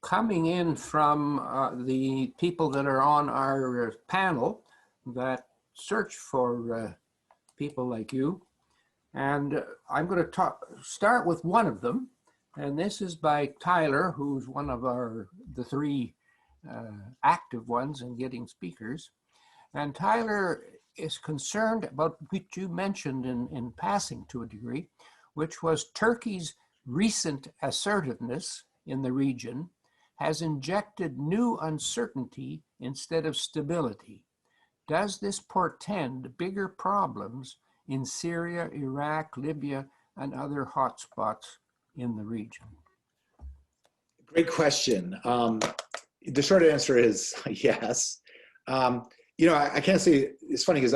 coming in from the people that are on our panel that search for people like you. And I'm going to start with one of them. And this is by Tyler, who's one of the three active ones in getting speakers. And Tyler is concerned about what you mentioned in passing to a degree, which was Turkey's recent assertiveness in the region has injected new uncertainty instead of stability. Does this portend bigger problems in Syria, Iraq, Libya, and other hotspots in the region? Great question. The short answer is yes. I can't say, it's funny because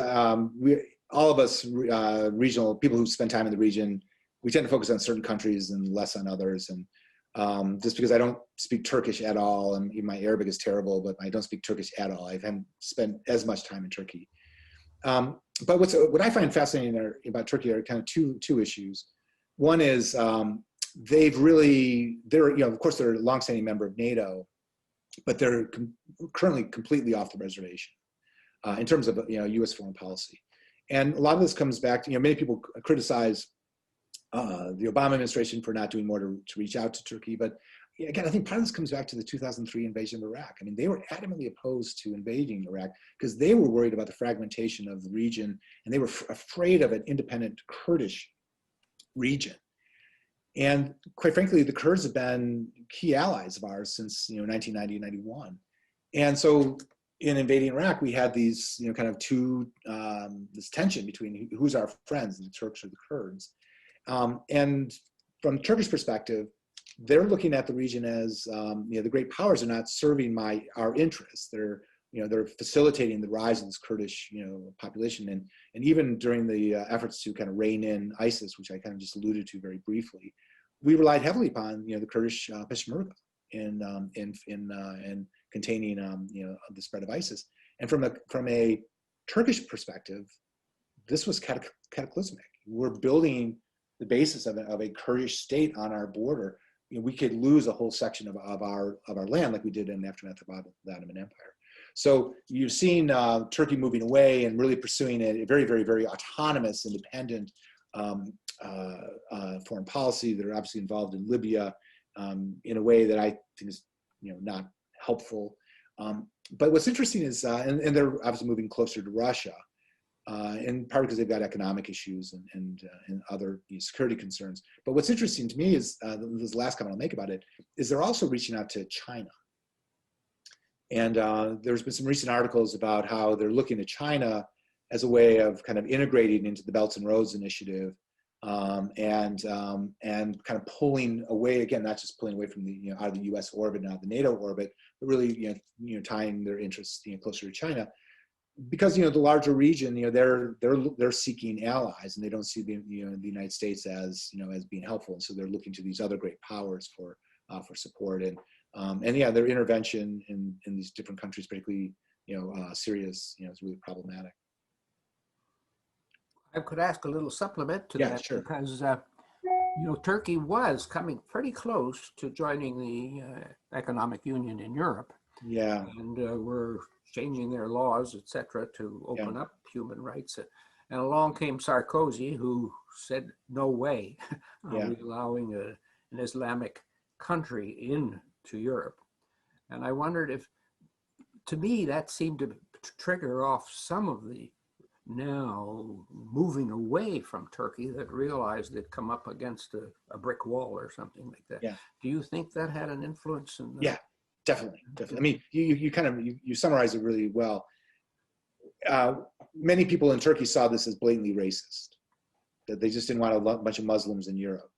all of us regional people who spend time in the region, we tend to focus on certain countries and less on others. And just because I don't speak Turkish at all, and my Arabic is terrible, but I don't speak Turkish at all. I haven't spent as much time in Turkey. But what I find fascinating about Turkey are kind of two issues. One is they're of course they're a longstanding member of NATO, but they're currently completely off the reservation in terms of U.S. foreign policy. And a lot of this comes back to many people criticize the Obama administration for not doing more to reach out to Turkey. But again, I think part of this comes back to the 2003 invasion of Iraq. I mean, they were adamantly opposed to invading Iraq because they were worried about the fragmentation of the region, and they were afraid of an independent Kurdish region. And quite frankly, the Kurds have been key allies of ours since 1990 and 91. And so in invading Iraq, we had these kind of this tension between who's our friends, the Turks or the Kurds. And from Turkish perspective, they're looking at the region as the great powers are not serving our interests. They're they're facilitating the rise of this Kurdish, population. And even during the efforts to kind of rein in ISIS, which I kind of just alluded to very briefly, we relied heavily upon, the Kurdish Peshmerga in containing, the spread of ISIS. And from a Turkish perspective, this was cataclysmic. We're building the basis of a Kurdish state on our border. We could lose a whole section of our land, like we did in the aftermath of the Ottoman Empire. So you've seen Turkey moving away and really pursuing a very, very, very autonomous, independent foreign policy. They're obviously involved in Libya in a way that I think is, not helpful. But what's interesting is, and they're obviously moving closer to Russia, in part because they've got economic issues and other security concerns. But what's interesting to me is, this last comment I'll make about it, is they're also reaching out to China. And there's been some recent articles about how they're looking to China as a way of kind of integrating into the Belts and Roads Initiative, and kind of pulling away, again, not just pulling away from the, out of the U.S. orbit, not the NATO orbit, but really, tying their interests, closer to China. Because the larger region, they're seeking allies, and they don't see the the United States as as being helpful, and so they're looking to these other great powers for support, and yeah, their intervention in these different countries, particularly Syria, is really problematic. I could ask a little supplement to that, sure. Because Turkey was coming pretty close to joining the economic union in Europe. Yeah, and we're changing their laws, etc., to open up human rights. And along came Sarkozy, who said, "No way, are we allowing an Islamic country into Europe?" And I wondered if, to me, that seemed to trigger off some of the now moving away from Turkey that realized they'd come up against a brick wall or something like that. Yeah. Do you think that had an influence in Yeah, definitely. I mean, you kind of summarize it really well. Many people in Turkey saw this as blatantly racist, that they just didn't want a bunch of Muslims in Europe.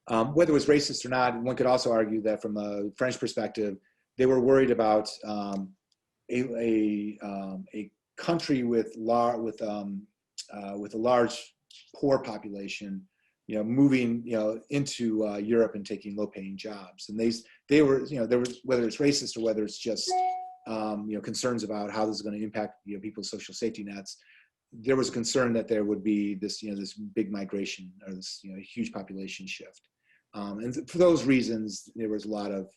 Whether it was racist or not, one could also argue that from a French perspective, they were worried about a country with a large poor population, moving into Europe and taking low-paying jobs, and they were there was, whether it's racist or whether it's just concerns about how this is going to impact people's social safety nets. There was a concern that there would be this this big migration or this huge population shift, and for those reasons there was a lot of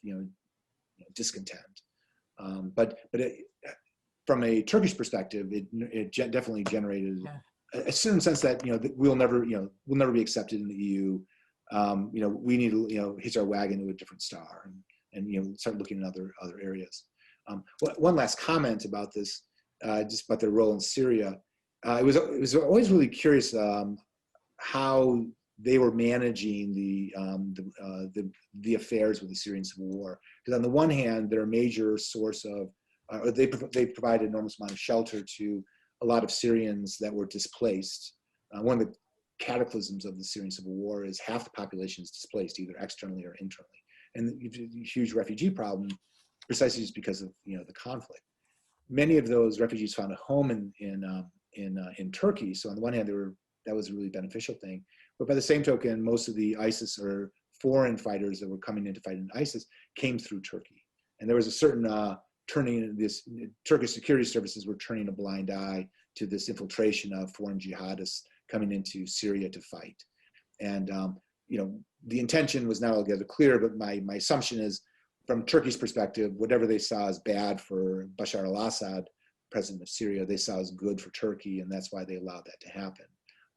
discontent. But from a Turkish perspective, it definitely generated a certain sense that we'll never be accepted in the EU. We need to hitch our wagon to a different star and start looking at other areas. One last comment about this, just about their role in Syria. It was always really curious how they were managing the affairs with the Syrian civil war. Because on the one hand, they're a major source of they provide an enormous amount of shelter to a lot of Syrians that were displaced. One of the cataclysms of the Syrian civil war is half the population is displaced, either externally or internally, and the huge refugee problem, precisely just because of the conflict. Many of those refugees found a home in Turkey. So on the one hand, that was a really beneficial thing. But by the same token, most of the ISIS or foreign fighters that were coming in to fight in ISIS came through Turkey, and there was a certain Turkish security services were turning a blind eye to this infiltration of foreign jihadists coming into Syria to fight. And the intention was not altogether clear, but my assumption is, from Turkey's perspective, whatever they saw as bad for Bashar al-Assad, president of Syria, they saw as good for Turkey, and that's why they allowed that to happen.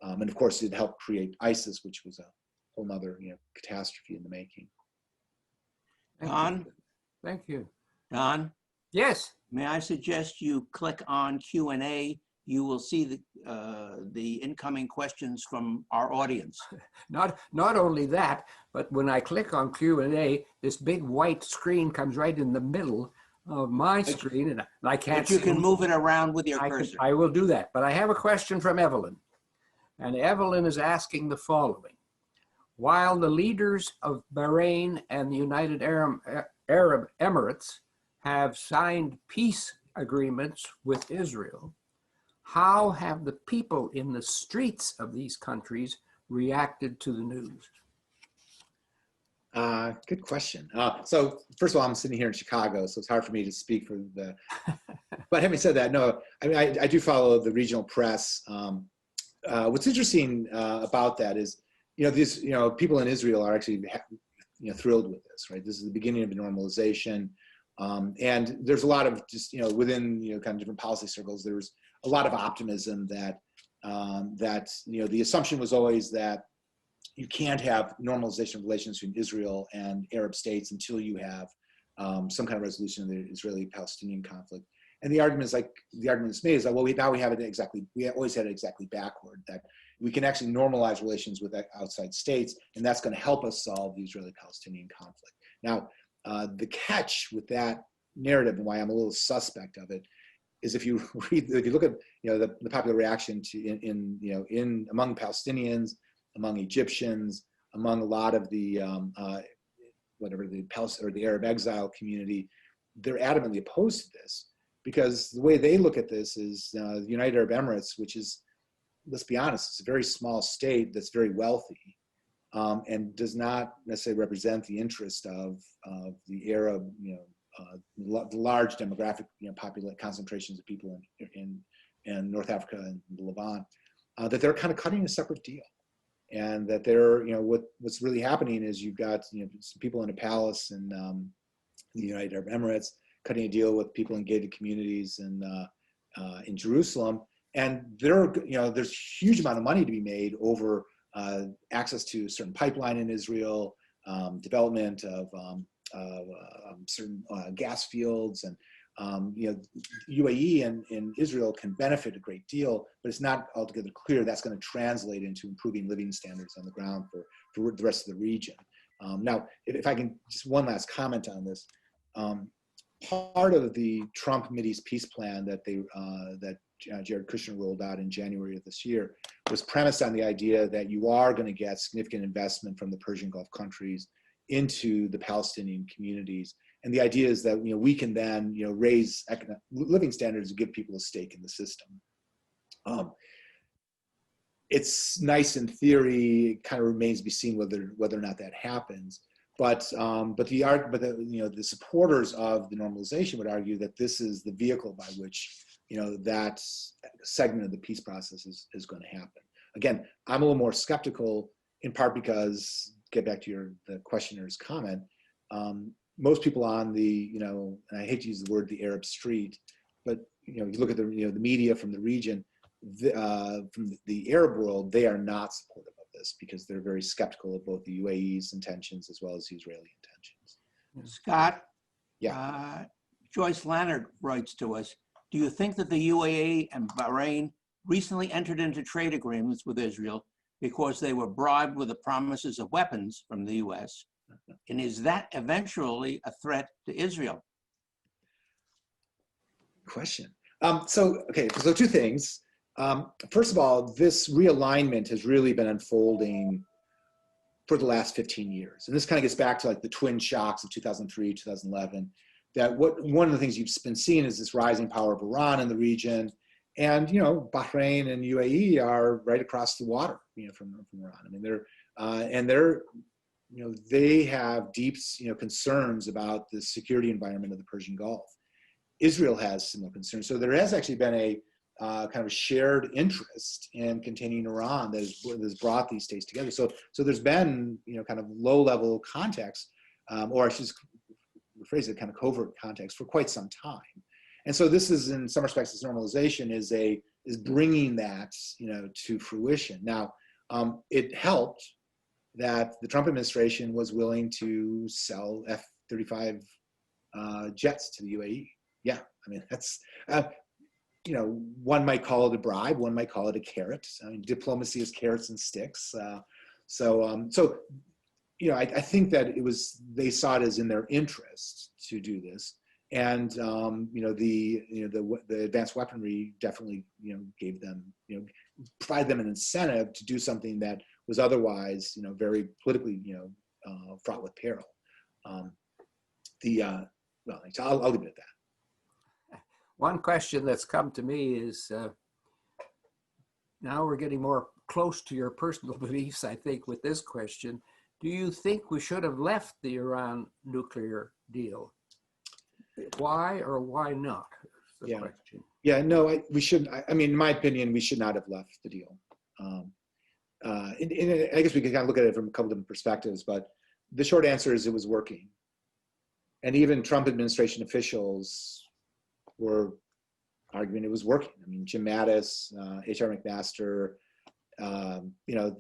And of course, it helped create ISIS, which was a whole other catastrophe in the making. Don? Thank you. Don? Yes. May I suggest you click on Q&A? You will see the incoming questions from our audience. Not only that, but when I click on Q&A, this big white screen comes right in the middle of my screen, and I can't see. But you can move it around with your cursor. I will do that. But I have a question from Evelyn. And Evelyn is asking the following. While the leaders of Bahrain and the United Arab Emirates have signed peace agreements with Israel, how have the people in the streets of these countries reacted to the news? Good question. So first of all, I'm sitting here in Chicago, so it's hard for me to speak for the, but having said that, no, I mean, I do follow the regional press. What's interesting about that is, these, people in Israel are actually, thrilled with this, right? This is the beginning of a normalization. And there's a lot of just, within, kind of different policy circles, there's a lot of optimism that, the assumption was always that you can't have normalization of relations between Israel and Arab states until you have some kind of resolution of the Israeli-Palestinian conflict. And the argument that's made is that, well, now we have it exactly, we always had it exactly backward, that we can actually normalize relations with outside states, and that's going to help us solve the Israeli-Palestinian conflict. Now, the catch with that narrative, and why I'm a little suspect of it, is if you look at the popular reaction to among Palestinians, among Egyptians, among a lot of the the Arab exile community, they're adamantly opposed to this, because the way they look at this is the United Arab Emirates, which is, let's be honest, it's a very small state that's very wealthy, and does not necessarily represent the interest of the Arab, the large demographic, population concentrations of people in North Africa and the Levant, that they're kind of cutting a separate deal. And that they're, what's really happening is you've got, some people in a palace in the United Arab Emirates cutting a deal with people in gated communities in Jerusalem, and there's huge amount of money to be made over access to a certain pipeline in Israel, development of certain gas fields, and UAE and Israel can benefit a great deal, but it's not altogether clear that's going to translate into improving living standards on the ground for the rest of the region. Now, if I can, just one last comment on this. Part of the Trump Mideast peace plan that Jared Kushner rolled out in January of this year was premised on the idea that you are going to get significant investment from the Persian Gulf countries into the Palestinian communities. And the idea is that we can then raise living standards and give people a stake in the system. It's nice in theory. It kind of remains to be seen whether or not that happens. But the supporters of the normalization would argue that this is the vehicle by which that segment of the peace process is going to happen. Again, I'm a little more skeptical, in part because, get back to the questioner's comment. Most people on the, and I hate to use the word the Arab street, but you look at the media from the region, from the Arab world, they are not supportive of this because they're very skeptical of both the UAE's intentions as well as the Israeli intentions. Scott, yeah. Joyce Lannert writes to us, do you think that the UAE and Bahrain recently entered into trade agreements with Israel because they were bribed with the promises of weapons from the US? And is that eventually a threat to Israel? Question. So two things. First of all, this realignment has really been unfolding for the last 15 years. And this kind of gets back to like the twin shocks of 2003, 2011, that one of the things you've been seeing is this rising power of Iran in the region. And, Bahrain and UAE are right across the water, from Iran. I mean, they have deep, concerns about the security environment of the Persian Gulf. Israel has similar concerns. So there has actually been a kind of a shared interest in containing Iran that has brought these states together. So there's been, kind of low-level context, or I should rephrase it, kind of covert context for quite some time. And so this is, in some respects, this normalization is bringing that, to fruition. Now, it helped that the Trump administration was willing to sell F-35 jets to the UAE. Yeah, I mean, that's, one might call it a bribe, one might call it a carrot. I mean, diplomacy is carrots and sticks. I think that they saw it as in their interest to do this. And, the advanced weaponry definitely, gave them, provided them an incentive to do something that was otherwise, very politically, fraught with peril. Well, so I'll leave it at that. One question that's come to me is, now we're getting more close to your personal beliefs, I think, with this question. Do you think we should have left the Iran nuclear deal? Why or why not? Is the question. Yeah, no, we shouldn't. I mean, in my opinion, we should not have left the deal. I guess we could kind of look at it from a couple different perspectives, but the short answer is it was working. And even Trump administration officials were arguing it was working. I mean, Jim Mattis, H.R. McMaster, you know,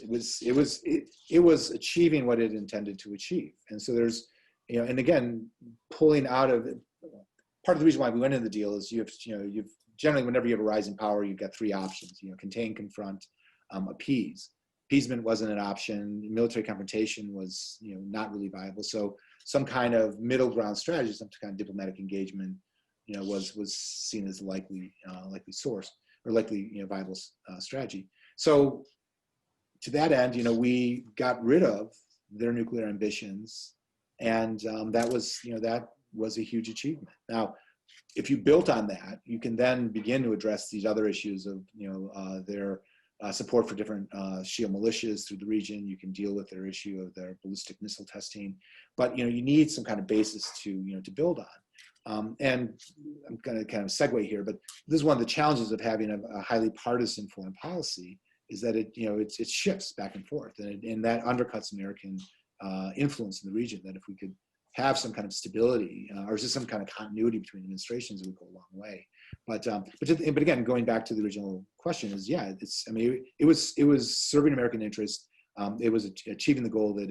it was achieving what it intended to achieve. And so there's, you know, and again, pulling out of it, part of the reason why we went into the deal is you've generally, whenever you have a rising power, you've got three options, you know, contain, confront, appease. Appeasement wasn't an option. Military confrontation was, you know, not really viable. So some kind of middle ground strategy, some kind of diplomatic engagement, you know, was seen as likely source or likely, you know, viable strategy. So to that end, you know, we got rid of their nuclear ambitions, and that was a huge achievement. Now, if you built on that, you can then begin to address these other issues of, you know, their support for different Shia militias through the region. You can deal with their issue of their ballistic missile testing, but, you know, you need some kind of basis to, you know, to build on. And I'm going to kind of segue here, but this is one of the challenges of having a highly partisan foreign policy, is that it, you know, it shifts back and forth, and that undercuts American influence in the region. That if we could have some kind of stability, or just some kind of continuity between administrations, it would go a long way. But again, going back to the original question, is I mean, it was serving American interest. It was achieving the goal that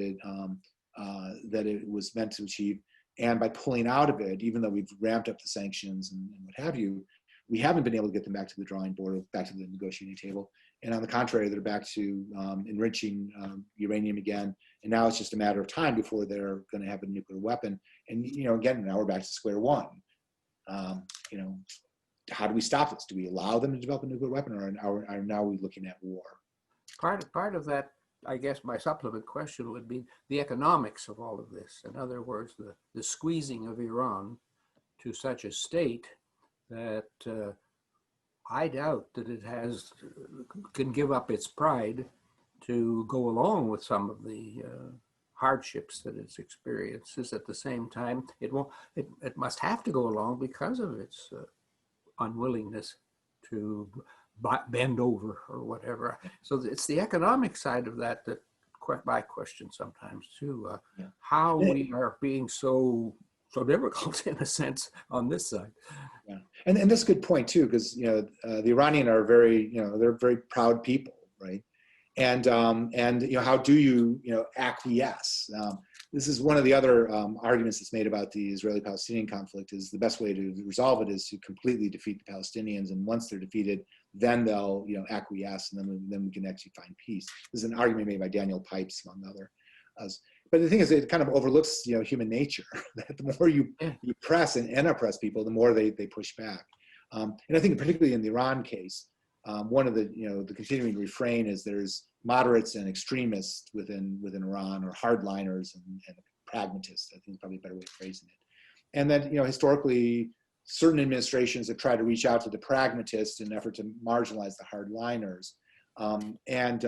it was meant to achieve. And by pulling out of it, even though we've ramped up the sanctions and what have you, we haven't been able to get them back to the drawing board, or back to the negotiating table. And on the contrary, they're back to enriching uranium again. And now it's just a matter of time before they're going to have a nuclear weapon. And, you know, again, now we're back to square one. You know, how do we stop this? Do we allow them to develop a nuclear weapon, or are now we looking at war? Part of that, I guess my supplement question would be the economics of all of this. In other words, the squeezing of Iran to such a state that I doubt that it can give up its pride to go along with some of the hardships that it experiences. At the same time, it must have to go along because of its unwillingness to bend over or whatever. So it's the economic side of that I question sometimes too. How we are being so difficult in a sense on this side. Yeah, and that's a good point too, because, you know, the Iranian are very, you know, they're very proud people, right? And you know, how do you, you know, acquiesce? This is one of the other arguments that's made about the Israeli-Palestinian conflict, is the best way to resolve it is to completely defeat the Palestinians, and once they're defeated, then they'll, you know, acquiesce, and then we can actually find peace. This is an argument made by Daniel Pipes, among others. But the thing is, it kind of overlooks, you know, human nature. That the more you press and oppress people, the more they push back. And I think particularly in the Iran case, one of the, you know, the continuing refrain is there's moderates and extremists within Iran, or hardliners and pragmatists, I think is probably a better way of phrasing it. And that, you know, historically, certain administrations have tried to reach out to the pragmatists in an effort to marginalize the hardliners, and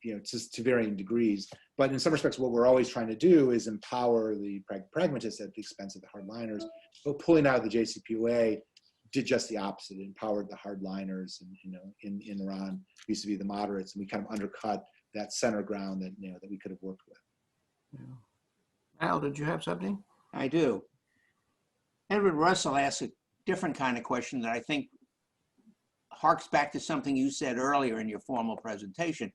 you know, to varying degrees. But in some respects, what we're always trying to do is empower the pragmatists at the expense of the hardliners. But pulling out of the JCPOA did just the opposite. It empowered the hardliners, and, you know, in Iran vis-a-vis the moderates, and we kind of undercut that center ground that, you know, that we could have worked with. Yeah. Al, did you have something? I do. Edward Russell asked a different kind of question that I think harks back to something you said earlier in your formal presentation.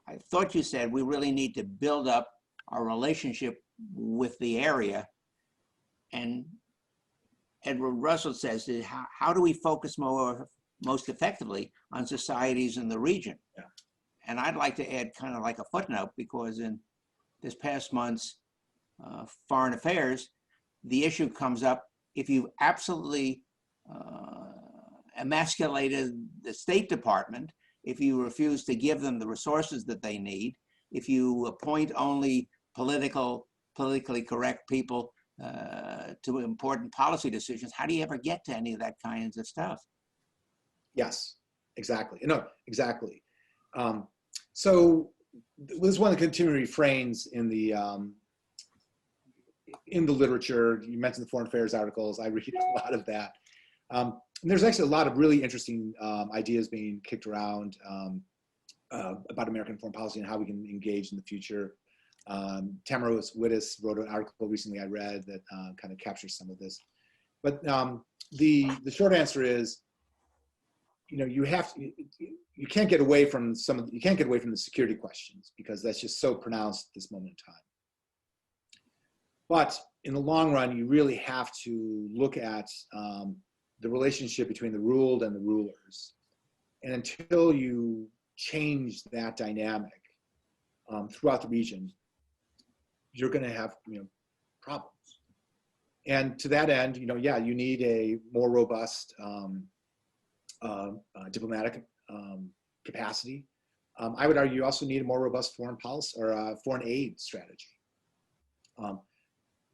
I thought you said we really need to build up our relationship with the area. And Edward Russell says, how do we focus most effectively on societies in the region? Yeah. And I'd like to add kind of like a footnote, because in this past month's foreign affairs, the issue comes up, if you absolutely emasculated the State Department, if you refuse to give them the resources that they need, if you appoint only political politically correct people to important policy decisions. How do you ever get to any of that kinds of stuff? Yes, exactly. No, exactly. So this is one of the continuing refrains in the literature. You mentioned the foreign affairs articles. I read a lot of that. And there's actually a lot of really interesting ideas being kicked around about American foreign policy and how we can engage in the future. Tamara Wittes wrote an article recently I read that kind of captures some of this. But the short answer is, you know, you can't get away from the security questions because that's just so pronounced at this moment in time. But in the long run, you really have to look at the relationship between the ruled and the rulers. And until you change that dynamic throughout the region, you're going to have, you know, problems. And to that end, you know, yeah, you need a more robust diplomatic capacity. I would argue you also need a more robust foreign policy or foreign aid strategy.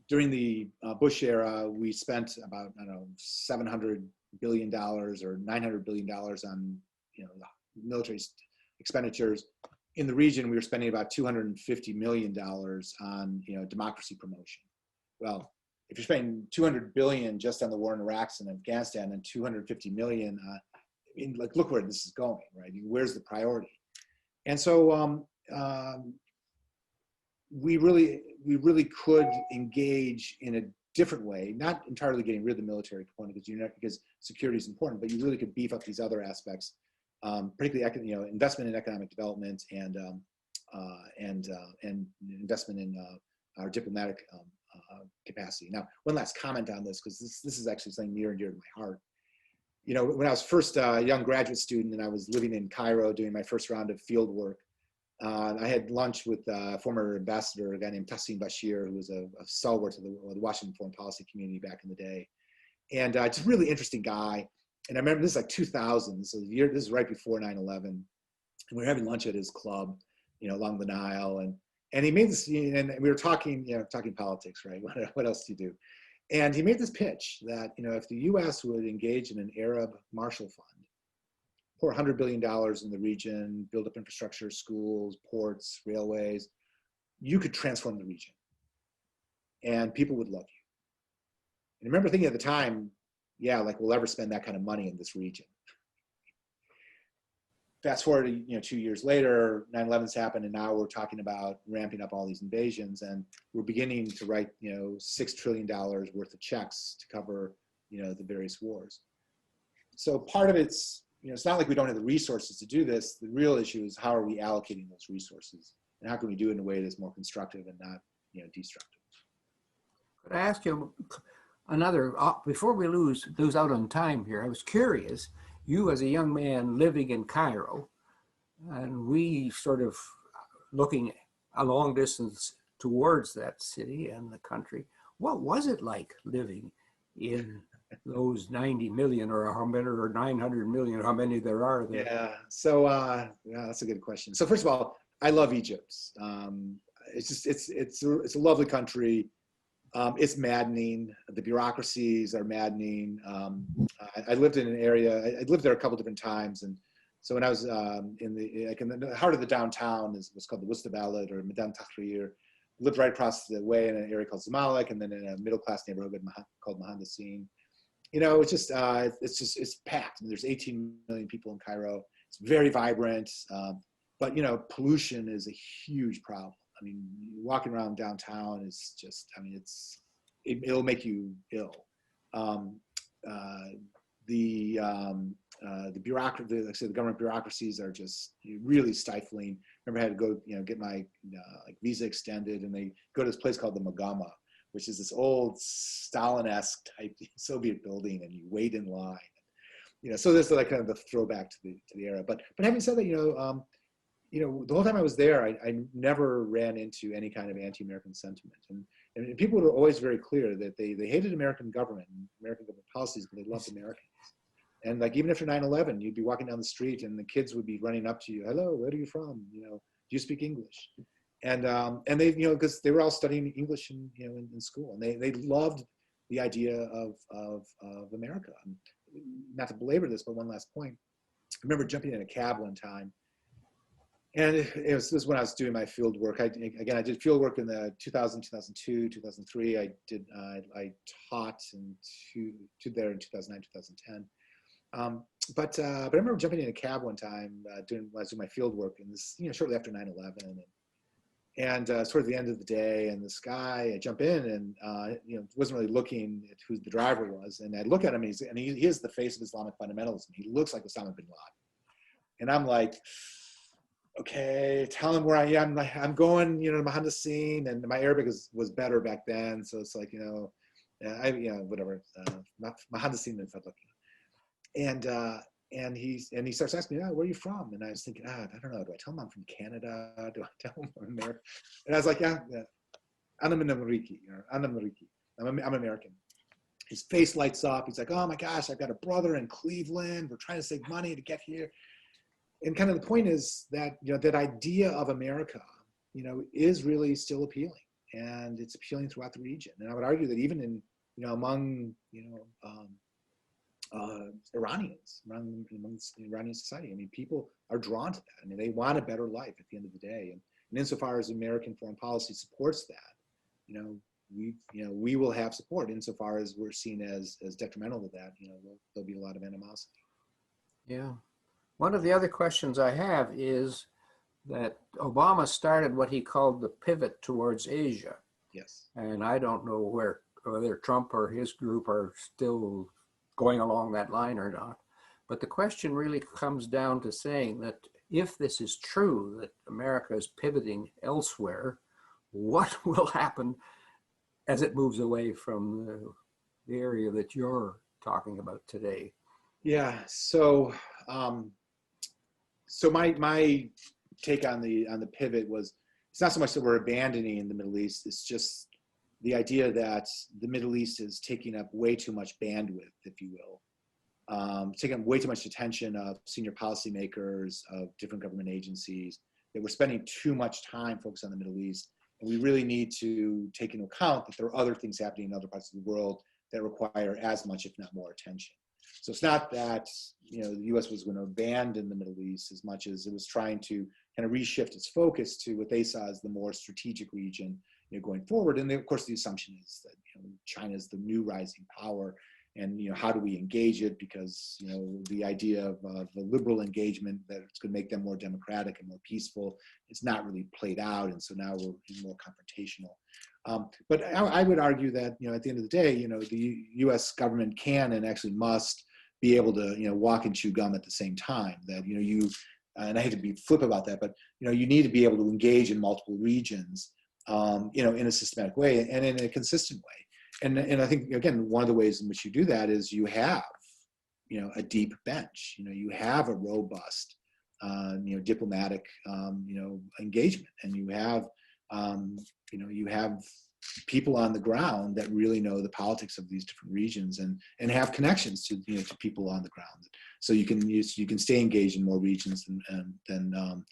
During the Bush era, we spent about, I don't know, $700 billion or $900 billion on, you know, military expenditures. In the region, we were spending about $250 million on, you know, democracy promotion. Well, if you're spending $200 billion just on the war in Iraq and Afghanistan and $250 million, I mean, like, look where this is going, right? Where's the priority? And so we really could engage in a different way, not entirely getting rid of the military component because security is important, but you really could beef up these other aspects, particularly, you know, investment in economic development and investment in our diplomatic capacity. Now, one last comment on this, because this is actually something near and dear to my heart. You know, when I was first a young graduate student and I was living in Cairo doing my first round of field work, I had lunch with a former ambassador, a guy named Tassim Bashir, who was a stalwart of the Washington foreign policy community back in the day. And just a really interesting guy. And I remember this is like 2000, so this is right before 9/11. And we were having lunch at his club, you know, along the Nile. And he made this, and we were talking, you know, talking politics, right? What else do you do? And he made this pitch that, you know, if the US would engage in an Arab Marshall Fund, pour $100 billion in the region, build up infrastructure, schools, ports, railways, you could transform the region and people would love you. And I remember thinking at the time, yeah, like we'll ever spend that kind of money in this region. Fast forward, you know, 2 years later, 9/11's happened, and now we're talking about ramping up all these invasions, and we're beginning to write, you know, $6 trillion worth of checks to cover, you know, the various wars. So part of it's, you know, it's not like we don't have the resources to do this. The real issue is how are we allocating those resources, and how can we do it in a way that's more constructive and not, you know, destructive. Could I ask you another, before we lose out on time here, I was curious, you as a young man living in Cairo, and we sort of looking a long distance towards that city and the country, what was it like living in those 90 million or how many, or 900 million, how many there are there? Yeah, so yeah, that's a good question. So first of all, I love Egypt. It's just, it's a lovely country. It's maddening. The bureaucracies are maddening. I lived in an area, I lived there a couple different times. And so when I was in the heart of the downtown is what's called the Wusta Balad or Medan Tahrir, lived right across the way in an area called Zamalek, and then in a middle-class neighborhood called Mohandasin. You know, it's packed. I mean, there's 18 million people in Cairo. It's very vibrant, but you know, pollution is a huge problem. I mean, walking around downtown is just, I mean, it'll make you ill. The bureaucracy, like I said, the government bureaucracies are just really stifling. Remember, I had to go, you know, get my like visa extended, and they go to this place called the Magama, which is this old Stalin-esque type Soviet building, and you wait in line. You know, so this is like kind of the throwback to the era. But having said that, you know, the whole time I was there, I never ran into any kind of anti-American sentiment. And people were always very clear that they hated American government and American government policies, but they loved Americans. And like, even after 9/11, you'd be walking down the street and the kids would be running up to you, hello, where are you from? You know, do you speak English? And they, because they were all studying English in school, and they loved the idea of America. And not to belabor this, but one last point. I remember jumping in a cab one time, and this was when I was doing my field work. I did field work in the 2000, 2002, 2003. I taught there in 2009, 2010. But I remember jumping in a cab one time when I was doing my field work, and this, shortly after 9/11, and sort of the end of the day, and this guy, I jump in, and wasn't really looking at who the driver was, and I look at him, and he is the face of Islamic fundamentalism. He looks like Osama bin Laden, and I'm like, okay, tell him where I am. I'm going, to Mohandesin, and my Arabic was better back then, so it's like, whatever, Mohandesin and Fadlak. And he starts asking me, where are you from? And I was thinking, I don't know. Do I tell him I'm from Canada? Do I tell him I'm American? And I was like, yeah. I'm American. I'm American. His face lights up. He's like, oh my gosh, I've got a brother in Cleveland. We're trying to save money to get here. And kind of the point is that, that idea of America, is really still appealing, and it's appealing throughout the region. And I would argue that even in, among, Iranians, amongst the Iranian society. I mean, people are drawn to that. I mean, they want a better life at the end of the day. And insofar as American foreign policy supports that, we will have support. Insofar as we're seen as detrimental to that, there'll be a lot of animosity. Yeah. One of the other questions I have is that Obama started what he called the pivot towards Asia. Yes. And I don't know whether Trump or his group are still going along that line or not. But the question really comes down to saying that if this is true, that America is pivoting elsewhere, what will happen as it moves away from the area that you're talking about today? Yeah. So, my take on the pivot was, it's not so much that we're abandoning the Middle East. It's just the idea that the Middle East is taking up way too much bandwidth, if you will, taking up way too much attention of senior policymakers, of different government agencies, that we're spending too much time focused on the Middle East. And we really need to take into account that there are other things happening in other parts of the world that require as much, if not more, attention. So it's not that, the U.S. was going to abandon the Middle East as much as it was trying to kind of reshift its focus to what they saw as the more strategic region, going forward. And then, of course, the assumption is that China is the new rising power, and how do we engage it? Because the idea of the liberal engagement, that it's going to make them more democratic and more peaceful, is not really played out, and so now we're more confrontational. But I would argue that at the end of the day, the U.S. government can and actually must be able to walk and chew gum at the same time. That and I hate to be flip about that, but you need to be able to engage in multiple regions. In a systematic way and in a consistent way. And I think, again, one of the ways in which you do that is you have, a deep bench, you have a robust, diplomatic, engagement, and you have people on the ground that really know the politics of these different regions and have connections to, to people on the ground. So you can stay engaged in more regions than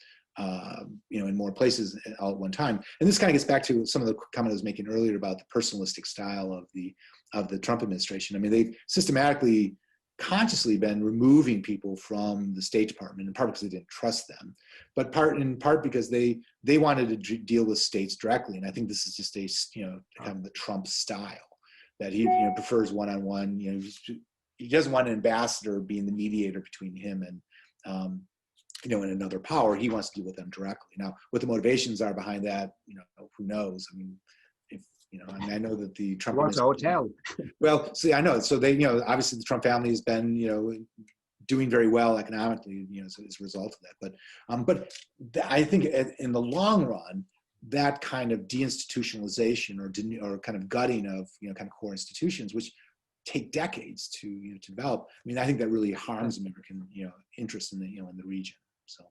in more places all at one time. And this kind of gets back to some of the comment I was making earlier about the personalistic style of the Trump administration. I mean, they've systematically, consciously been removing people from the State Department, in part because they didn't trust them, but in part because they wanted to deal with states directly. And I think this is just a, kind of the Trump style, that he prefers one-on-one. He doesn't want an ambassador being the mediator between him and and another power. He wants to deal with them directly. Now, what the motivations are behind that, who knows? I mean, I know that the Trump wants a hotel. Well, see, I know. So they, obviously the Trump family has been, doing very well economically, as a result of that. But I think in the long run, that kind of deinstitutionalization or kind of gutting of, kind of core institutions, which take decades to develop. I mean, I think that really harms American, interest in the, in the region. So,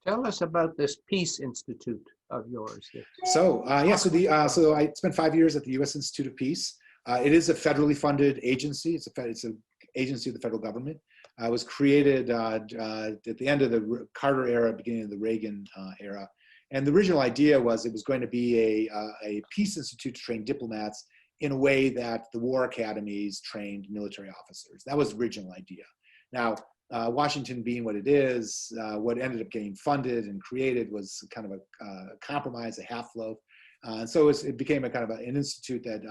tell us about this Peace Institute of yours. So so I spent 5 years at the U.S. Institute of Peace. It is a federally funded agency. It's an agency of the federal government. It was created at the end of the Carter era, beginning of the Reagan era, And the original idea was it was going to be a peace institute to train diplomats in a way that the war academies trained military officers. That was the original idea. Now, Washington being what it is, what ended up getting funded and created was kind of a compromise, a half-loaf. And so it became a kind of an institute that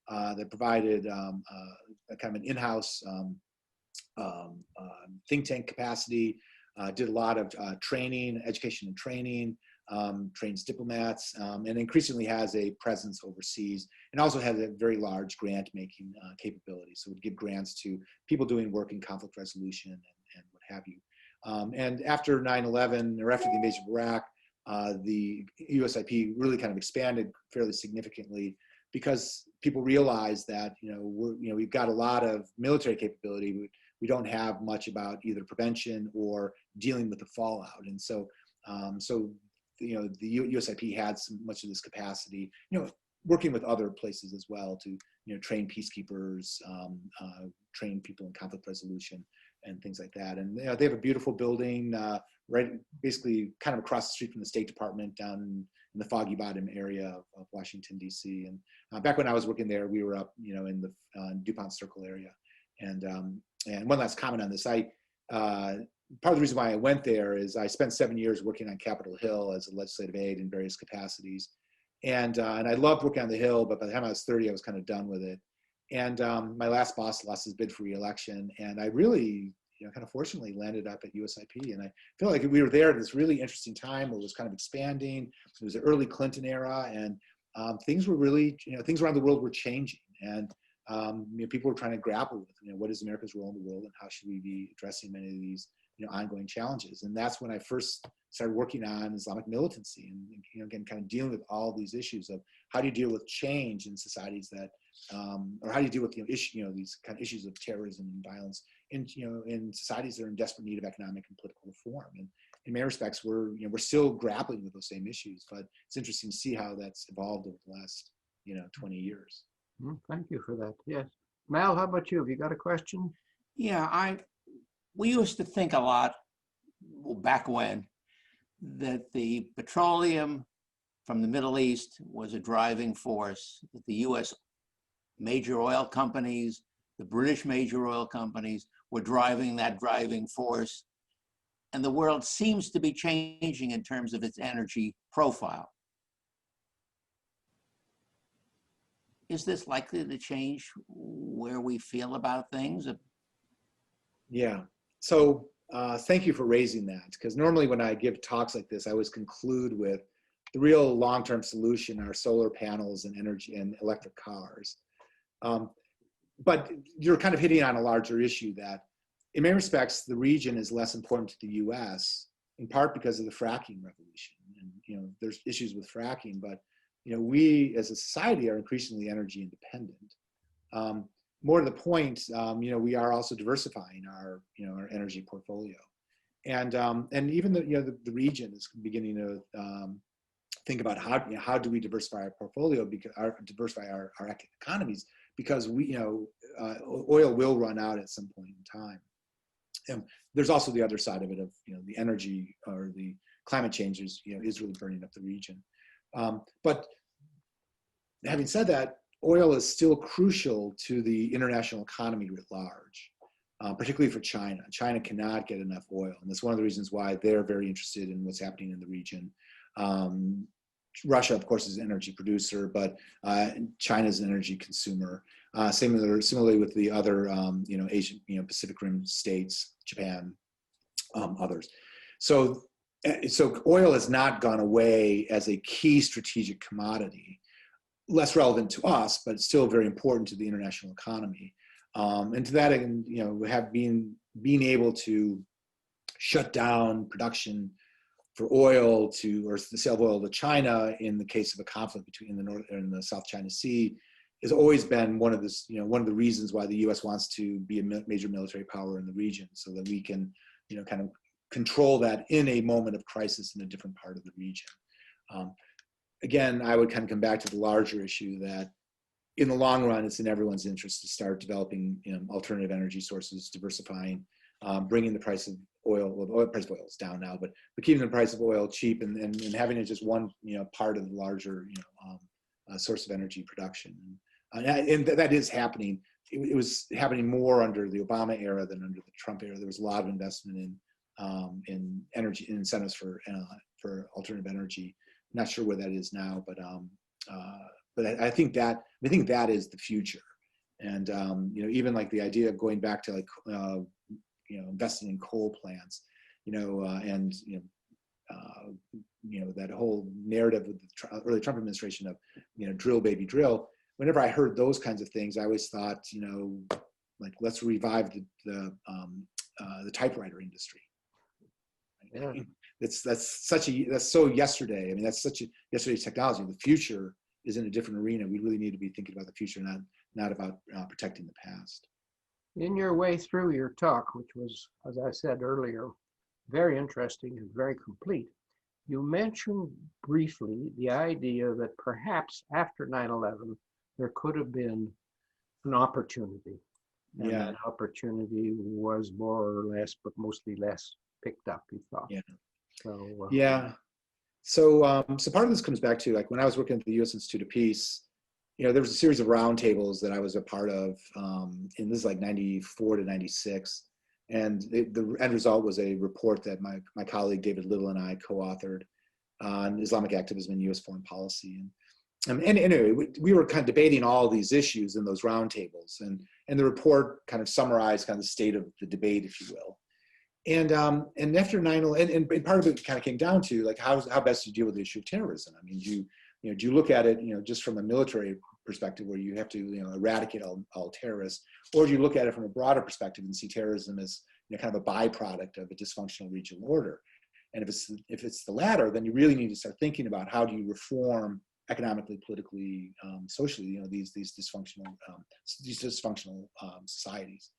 that provided a kind of an in-house think tank capacity, did a lot of training, education and training, trains diplomats, and increasingly has a presence overseas, and also has a very large grant-making capability. So it would give grants to people doing work in conflict resolution and what have you. And after 9/11, or after the invasion of Iraq, the USIP really kind of expanded fairly significantly because people realized that we've got a lot of military capability. We don't have much about either prevention or dealing with the fallout, and so the USIP had much of this capacity, working with other places as well to train peacekeepers, train people in conflict resolution and things like that. And they have a beautiful building right, basically kind of across the street from the State Department down in the Foggy Bottom area of Washington, D.C. And back when I was working there, we were up, in the DuPont Circle area. And one last comment on this, part of the reason why I went there is I spent 7 years working on Capitol Hill as a legislative aide in various capacities. And I loved working on the Hill, but by the time I was 30, I was kind of done with it. And my last boss lost his bid for re-election. And I really, kind of fortunately landed up at USIP. And I feel like we were there at this really interesting time where it was kind of expanding. It was the early Clinton era, and things were really, things around the world were changing. And people were trying to grapple with, what is America's role in the world and how should we be addressing many of these, ongoing challenges. And that's when I first started working on Islamic militancy and, again, kind of dealing with all these issues of how do you deal with change in societies that, or how do you deal with, these kind of issues of terrorism and violence in societies that are in desperate need of economic and political reform. And in many respects, we're still grappling with those same issues, but it's interesting to see how that's evolved over the last, 20 years. Thank you for that. Yes. Mal, how about you? Have you got a question? Yeah, we used to think a lot back when that the petroleum from the Middle East was a driving force, that the US major oil companies, the British major oil companies were driving that driving force. And the world seems to be changing in terms of its energy profile. Is this likely to change where we feel about things? Yeah. So thank you for raising that, because normally when I give talks like this, I always conclude with the real long-term solution are solar panels and energy and electric cars. But you're kind of hitting on a larger issue that in many respects, the region is less important to the US, in part because of the fracking revolution. And, there's issues with fracking, but, we as a society are increasingly energy independent. More to the point, we are also diversifying our energy portfolio, and even the region is beginning to think about how do we diversify our portfolio, diversify our economies, because oil will run out at some point in time. And there's also the other side of it of the energy or the climate changes is really burning up the region. But having said that, oil is still crucial to the international economy writ large, particularly for China. China cannot get enough oil, and that's one of the reasons why they're very interested in what's happening in the region. Russia, of course, is an energy producer, but China is an energy consumer. Similarly with the other, Asian, Pacific Rim states, Japan, others. So oil has not gone away as a key strategic commodity. Less relevant to us, but still very important to the international economy. And to that, have being able to shut down production for oil or the sale of oil to China in the case of a conflict between the North and the South China Sea has always been one of the reasons why the U.S. wants to be a major military power in the region, so that we can, kind of control that in a moment of crisis in a different part of the region. Again, I would kind of come back to the larger issue that in the long run, it's in everyone's interest to start developing alternative energy sources, diversifying, bringing the price of oil. Well, the oil price of oil is down now, but keeping the price of oil cheap and having it just one part of the larger source of energy production. And that is happening. It was happening more under the Obama era than under the Trump era. There was a lot of investment in energy incentives for alternative energy. I'm not sure where that is now, but I think that is the future. And even like the idea of going back to like investing in coal plants, that whole narrative of the early Trump administration of drill baby drill. Whenever I heard those kinds of things, I always thought like let's revive the typewriter industry. Yeah. That's so yesterday. I mean, that's such a yesterday's technology. The future is in a different arena. We really need to be thinking about the future, not about protecting the past. In your way through your talk, which was, as I said earlier, very interesting and very complete, you mentioned briefly the idea that perhaps after 9/11, there could have been an opportunity. And Yeah. that opportunity was more or less, but mostly less picked up, you thought. Yeah. So, Yeah. So part of this comes back to like when I was working at the U.S. Institute of Peace, there was a series of roundtables that I was a part of, and this is like 94 to 96. And the end result was a report that my colleague David Little and I co-authored on Islamic activism in U.S. foreign policy. And anyway, we were kind of debating all these issues in those roundtables, and the report kind of summarized kind of the state of the debate, if you will. And after 9/11, and part of it kind of came down to like how best to deal with the issue of terrorism. I mean, do you look at it just from a military perspective where you have to eradicate all terrorists, or do you look at it from a broader perspective and see terrorism as kind of a byproduct of a dysfunctional regional order? And if it's the latter, then you really need to start thinking about how do you reform economically, politically, socially, these dysfunctional societies.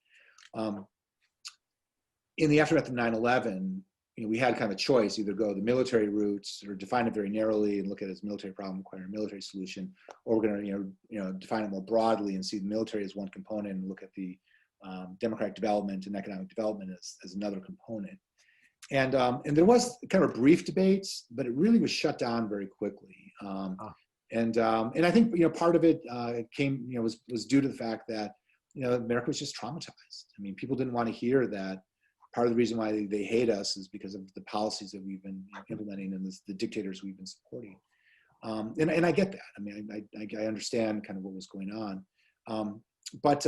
In the aftermath of 9/11, we had kind of a choice: either go the military routes or define it very narrowly and look at it as a military problem requiring a military solution, or we're going to define it more broadly and see the military as one component and look at the democratic development and economic development as another component. And there was kind of a brief debate, but it really was shut down very quickly. And I think part of it came was due to the fact that America was just traumatized. I mean, people didn't want to hear that. Part of the reason why they hate us is because of the policies that we've been implementing and the dictators we've been supporting. And I get that. I mean, I understand kind of what was going on. But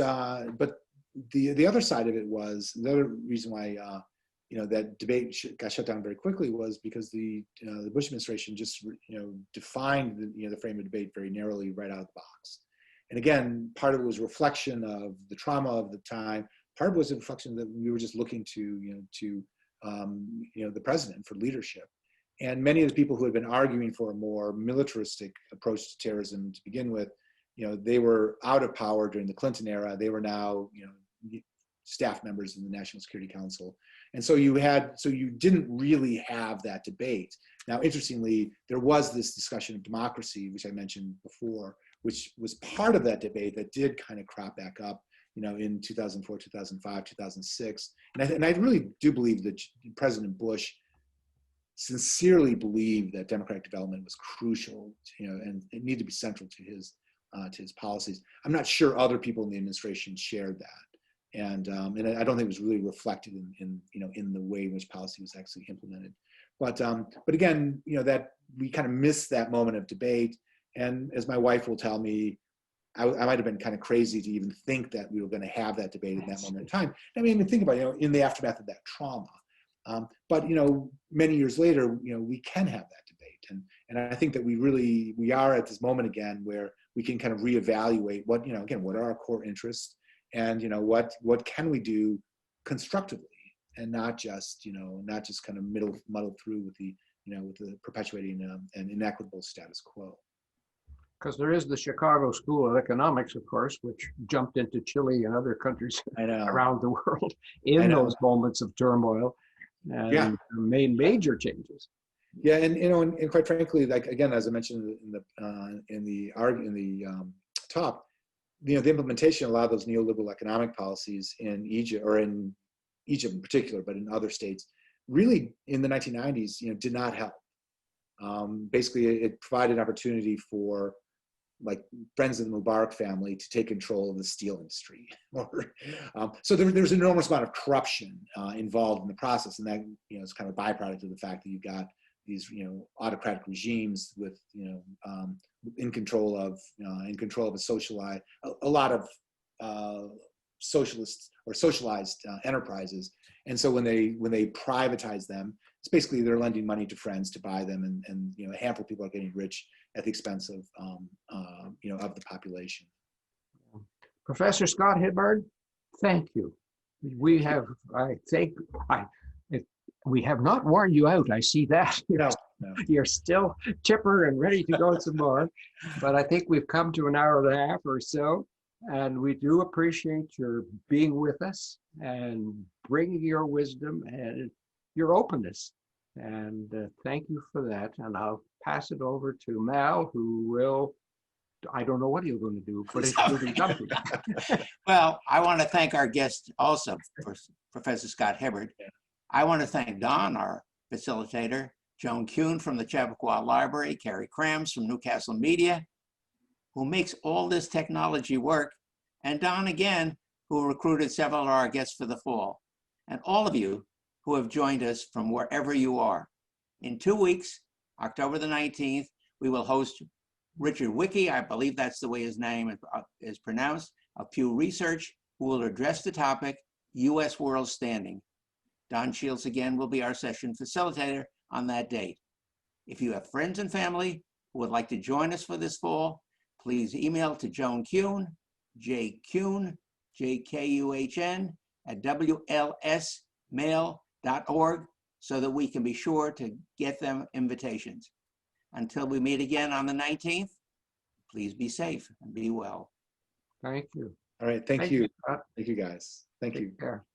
the other side of it was, the other reason why that debate got shut down very quickly was because the Bush administration just defined the frame of debate very narrowly right out of the box. And again, part of it was a reflection of the trauma of the time. Part of it was a reflection that we were just looking to the president for leadership. And many of the people who had been arguing for a more militaristic approach to terrorism to begin with, they were out of power during the Clinton era. They were now, staff members in the National Security Council. And so you didn't really have that debate. Now, interestingly, there was this discussion of democracy, which I mentioned before, which was part of that debate that did kind of crop back up, in 2004, 2005, 2006. And I really do believe that President Bush sincerely believed that democratic development was crucial, and it needed to be central to his policies. I'm not sure other people in the administration shared that. And I don't think it was really reflected in the way in which policy was actually implemented. But again, that we kind of missed that moment of debate. And as my wife will tell me, I might have been kind of crazy to even think that we were going to have that debate in that moment in time. I mean, think about it, in the aftermath of that trauma. But many years later, we can have that debate, and I think that we are at this moment again where we can kind of reevaluate what what are our core interests, and what can we do constructively, and not just kind of muddle through with the perpetuating an inequitable status quo. because there is the Chicago School of Economics, of course, which jumped into Chile and other countries around the world in those moments of turmoil and made major changes. Yeah, and quite frankly, like again, as I mentioned in the talk, the implementation of a lot of those neoliberal economic policies in Egypt or in Egypt in particular, but in other states, really in the 1990s, did not help. Basically, it provided an opportunity for like friends of the Mubarak family to take control of the steel industry. So there's an enormous amount of corruption involved in the process, and that is kind of a byproduct of the fact that you've got these autocratic regimes with in control of a lot of socialist or socialized enterprises. And so when they privatize them, it's basically they're lending money to friends to buy them, and a handful of people are getting rich at the expense of the population. Professor Scott Hibbard, thank you. We have not worn you out. I see that. No. You're still chipper and ready to go some more. But I think we've come to an hour and a half or so. And we do appreciate your being with us and bringing your wisdom and your openness. And thank you for that. And I'll pass it over to Mal, who will, I don't know what he's going to do, but it's going to be something. Well, I want to thank our guest also, Professor Scott Hibbard. I want to thank Don, our facilitator, Joan Kuhn from the Chappaqua Library, Carrie Krams from Newcastle Media, who makes all this technology work, and Don again, who recruited several of our guests for the fall, and all of you who have joined us from wherever you are. In 2 weeks, October the 19th, we will host Richard Wicke, I believe that's the way his name is pronounced, of Pew Research, who will address the topic, U.S. World Standing. Don Shields again will be our session facilitator on that date. If you have friends and family who would like to join us for this fall, please email to Joan Kuhn, jkuhn, Jkuhn, at WLSmail.org, so that we can be sure to get them invitations. Until we meet again on the 19th, please be safe and be well. Thank you. All right. Thank you. Thank you, guys. Thank you. Take care.